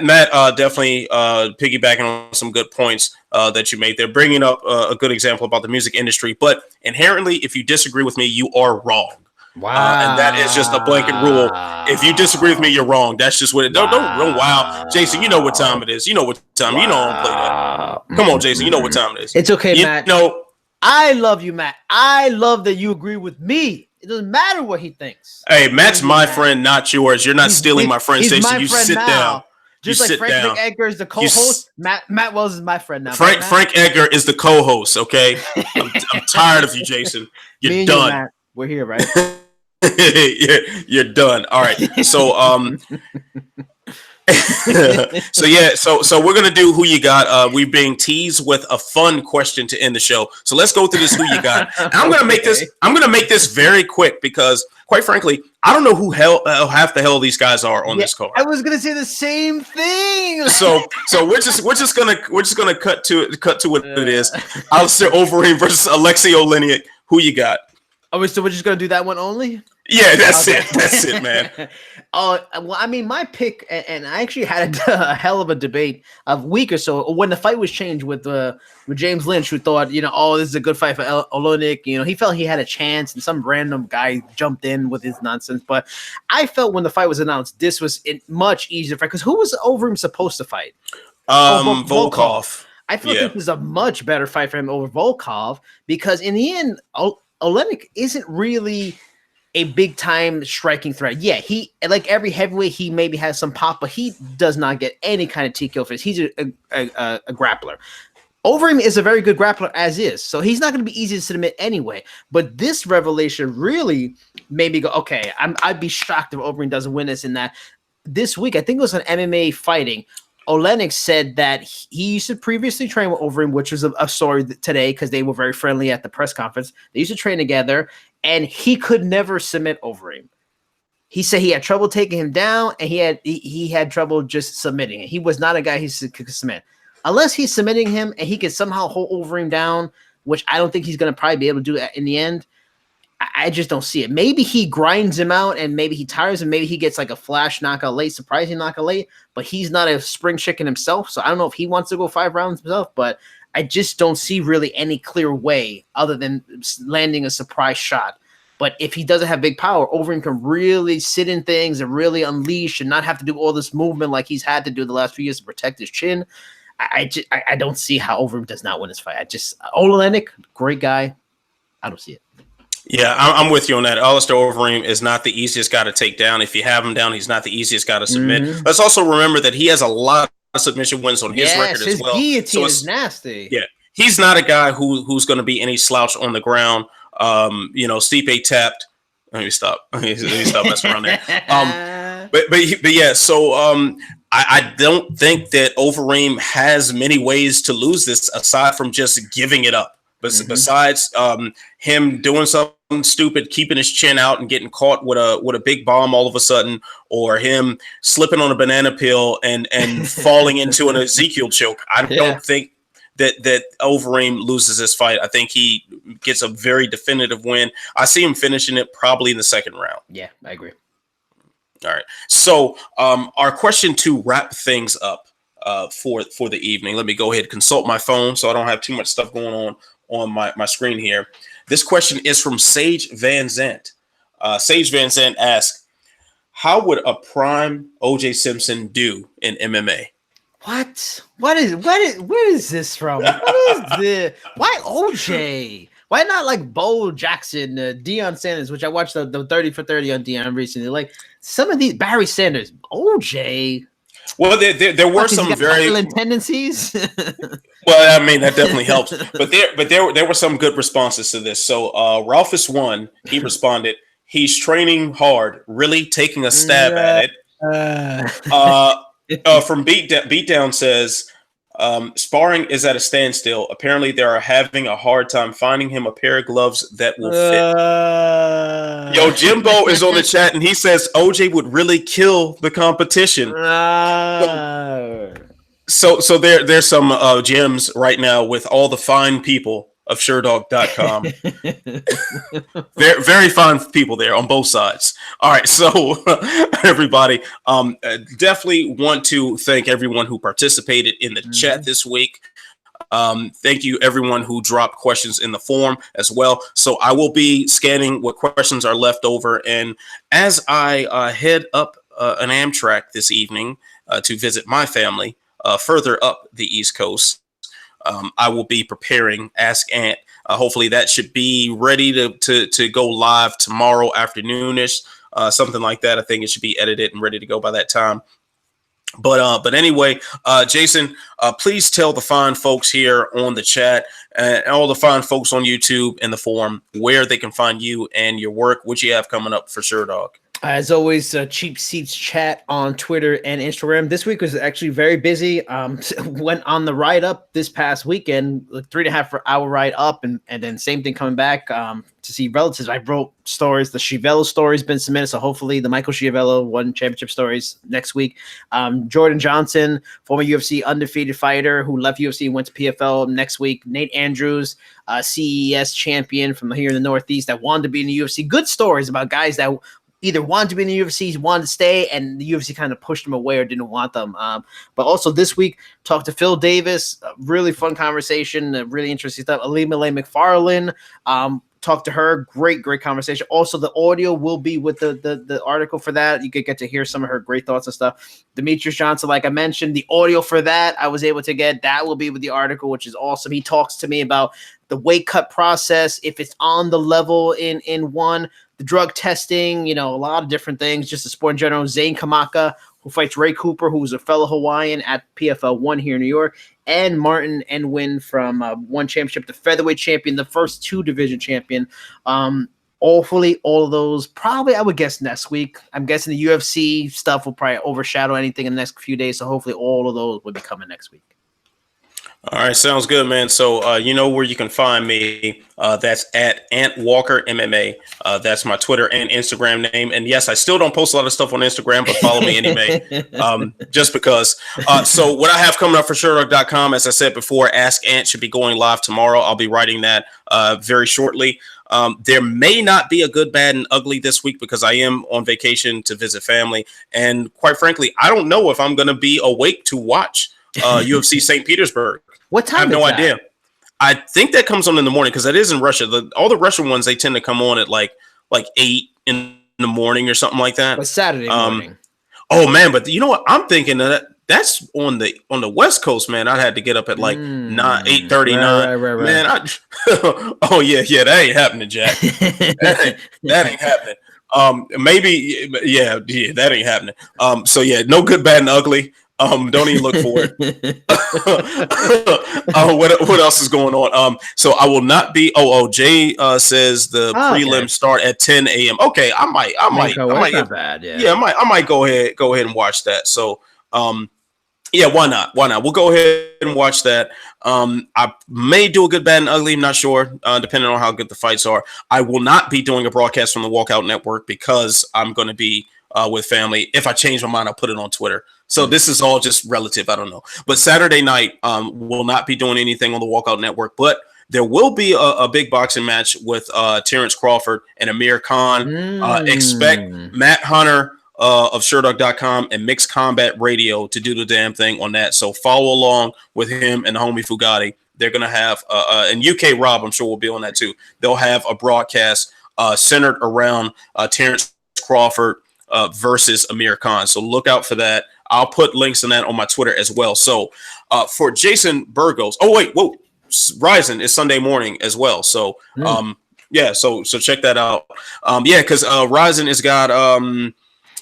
definitely piggybacking on some good points that you made there, bringing up a good example about the music industry. But inherently, if you disagree with me, you are wrong. Wow. And that is just a blanket rule. If you disagree with me, you're wrong. That's just what it don't wow. Jason, you know what time it is. You know what time. You know I don't play that. Come on, Jason, you know what time it is.
It's okay, Matt.
No,
I love you, Matt. I love that you agree with me. It doesn't matter what he thinks.
Hey, Matt's my friend, not yours. You're not stealing my friend
He's
station.
my
You
friend
sit
now.
down.
Just
you
like
sit
Frank
down.
Edgar is the co-host, Matt Wells is my friend now.
Frank Edgar is the co-host. Okay, I'm tired of you, Jason. You're done.
Matt, we're here, right?
you're done. All right. So so we're gonna do who you got. We're being teased with a fun question to end the show. So let's go through this who you got. And I'm gonna make this very quick because, quite frankly, I don't know who half the hell these guys are on this card.
I was gonna say the same thing.
So we're just gonna cut to what it is. Alistair Overeem versus Alexei Oleinik. Who you got?
Oh, so we're just gonna do that one only?
Yeah, that's it. That's it, man.
Well, I mean, my pick, and I actually had a hell of a debate a week or so when the fight was changed with James Lynch, who thought, oh, this is a good fight for Oleinik. He felt he had a chance, and some random guy jumped in with his nonsense. But I felt when the fight was announced, this was a much easier fight because who was Overeem supposed to fight?
Volkov.
I feel this was a much better fight for him over Volkov because in the end, Oleinik isn't really a big time striking threat. Yeah, he, like every heavyweight, he maybe has some pop, but he does not get any kind of TKO finish. He's a grappler. Overeem is a very good grappler as is, so he's not going to be easy to submit anyway. But this revelation really made me go, okay, I'd be shocked if Overeem doesn't win this. In that this week, I think it was on MMA Fighting, Oleinik said that he used to previously train with Overeem, which was a story today because they were very friendly at the press conference. They used to train together, and he could never submit Overeem. He said he had trouble taking him down, and he had trouble just submitting it. He was not a guy who could submit. Unless he's submitting him and he can somehow hold Overeem down, which I don't think he's going to probably be able to do in the end. I just don't see it. Maybe he grinds him out and maybe he tires him. Maybe he gets like a flash knockout late, surprising knockout late, but he's not a spring chicken himself. So I don't know if he wants to go 5 rounds himself, but I just don't see really any clear way other than landing a surprise shot. But if he doesn't have big power, Overeem can really sit in things and really unleash and not have to do all this movement like he's had to do the last few years to protect his chin. I don't see how Overeem does not win this fight. Oleinik, great guy. I don't see it.
Yeah, I'm with you on that. Alistair Overeem is not the easiest guy to take down. If you have him down, he's not the easiest guy to submit. Mm-hmm. Let's also remember that he has a lot of submission wins on his record as well.
His guillotine is nasty.
Yeah, he's not a guy who's going to be any slouch on the ground. Stipe tapped. Let me stop. Let me stop messing around there. But yeah. So I don't think that Overeem has many ways to lose this aside from just giving it up. But besides him doing something stupid, keeping his chin out and getting caught with a big bomb all of a sudden, or him slipping on a banana peel and falling into an Ezekiel choke, I don't think that Overeem loses this fight. I think he gets a very definitive win. I see him finishing it probably in the second round.
Yeah, I agree.
All right. So our question to wrap things up for the evening. Let me go ahead and consult my phone so I don't have too much stuff going on my screen here. This question is from Sage Van Zandt. Sage Van Zandt asks, how would a prime OJ Simpson do in MMA?
What? Where is this from? What is this? Why OJ? Why not like Bo Jackson, Deion Sanders, which I watched the 30 for 30 on Deion recently. Like some of these, Barry Sanders, OJ.
Well, there were some very
violent tendencies.
Well, I mean that definitely helps. But there were some good responses to this. So Ralphus One, he responded, he's training hard, really taking a stab at it. From Beatdown says, sparring is at a standstill. Apparently, they are having a hard time finding him a pair of gloves that will fit. Yo, Jimbo is on the chat, and he says OJ would really kill the competition. So there's some gems right now with all the fine people of Sherdog.com. Very, very fine people there on both sides. All right, so everybody, definitely want to thank everyone who participated in the chat this week. Thank you everyone who dropped questions in the forum as well. So I will be scanning what questions are left over, and as I head up an Amtrak this evening to visit my family further up the East Coast, I will be preparing Ask Ant. Hopefully that should be ready to go live tomorrow afternoonish, something like that. I think it should be edited and ready to go by that time. But anyway, Jason, please tell the fine folks here on the chat and all the fine folks on YouTube and the forum where they can find you and your work, what you have coming up for Sherdog. As always, Cheap Seats Chat on Twitter and Instagram. This week was actually very busy. Went on the ride up this past weekend, like 3.5 hour ride up, and then same thing coming back to see relatives. I wrote stories. The Schiavello story's been submitted, so hopefully the Michael Schiavello One Championship stories next week. Jordan Johnson, former UFC undefeated fighter who left UFC and went to PFL next week. Nate Andrews, CES champion from here in the Northeast that wanted to be in the UFC. Good stories about guys that either wanted to be in the UFC, wanted to stay, and the UFC kind of pushed them away or didn't want them. But also this week, talked to Phil Davis, a really fun conversation, really interesting stuff. Alima Lay McFarlane, talked to her, great conversation. Also, the audio will be with the article for that. You could get to hear some of her great thoughts and stuff. Demetrius Johnson, like I mentioned, the audio for that I was able to get. That will be with the article, which is awesome. He talks to me about the weight cut process, if it's on the level in one, the drug testing, a lot of different things, just the sport in general. Zane Kamaka, who fights Ray Cooper, who's a fellow Hawaiian at PFL 1 here in New York, and Martin Enwin from One Championship, the featherweight champion, the first 2 division champion. Hopefully all of those, probably I would guess next week. I'm guessing the UFC stuff will probably overshadow anything in the next few days, so hopefully all of those will be coming next week. All right, sounds good, man. So you know where you can find me. That's at Ant Walker MMA. That's my Twitter and Instagram name. And yes, I still don't post a lot of stuff on Instagram, but follow me anyway, just because. So what I have coming up for Sherdog.com, as I said before, Ask Ant should be going live tomorrow. I'll be writing that very shortly. There may not be a good, bad, and ugly this week because I am on vacation to visit family. And quite frankly, I don't know if I'm going to be awake to watch UFC St. Petersburg. What time? I have no idea. I think that comes on in the morning because that is in Russia. All the Russian ones, they tend to come on at like 8 in the morning or something like that. But Saturday morning. Oh man, but you know what? I'm thinking that's on the West Coast, man. I had to get up at like 8:39. Right. Man, oh yeah, that ain't happening, Jack. that ain't happening. Maybe yeah, that ain't happening. So yeah, no good, bad, and ugly. Don't even look for it. What else is going on? So I will not be. Jay says the prelim start at 10 a.m. Okay, I might. Not bad. Yeah, I might go ahead and watch that. So, yeah, why not? We'll go ahead and watch that. I may do a good, bad, and ugly. I'm not sure, depending on how good the fights are. I will not be doing a broadcast from the Walkout Network because I'm going to be with family. If I change my mind, I'll put it on Twitter. So this is all just relative. I don't know. But Saturday night, will not be doing anything on the Walkout Network. But there will be a big boxing match with Terrence Crawford and Amir Khan. Expect Matt Hunter of Sherdog.com and Mixed Combat Radio to do the damn thing on that. So follow along with him and the homie Fugatti. They're going to have, and UK Rob, I'm sure will be on that too. They'll have a broadcast centered around Terrence Crawford versus Amir Khan. So look out for that. I'll put links on that on my Twitter as well. So for Jason Burgos, Rising is Sunday morning as well. So yeah, so check that out. Yeah, because Rising has got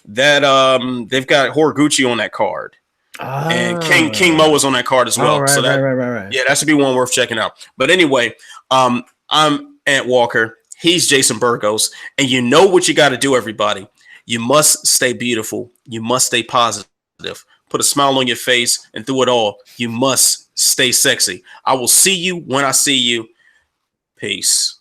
they've got Horiguchi on that card. And King Mo is on that card as well. Right, so right. Yeah, that should be one worth checking out. But anyway, I'm Ant Walker. He's Jason Burgos. And you know what you got to do, everybody. You must stay beautiful. You must stay positive. Put a smile on your face, and through it all, you must stay sexy. I will see you when I see you. Peace.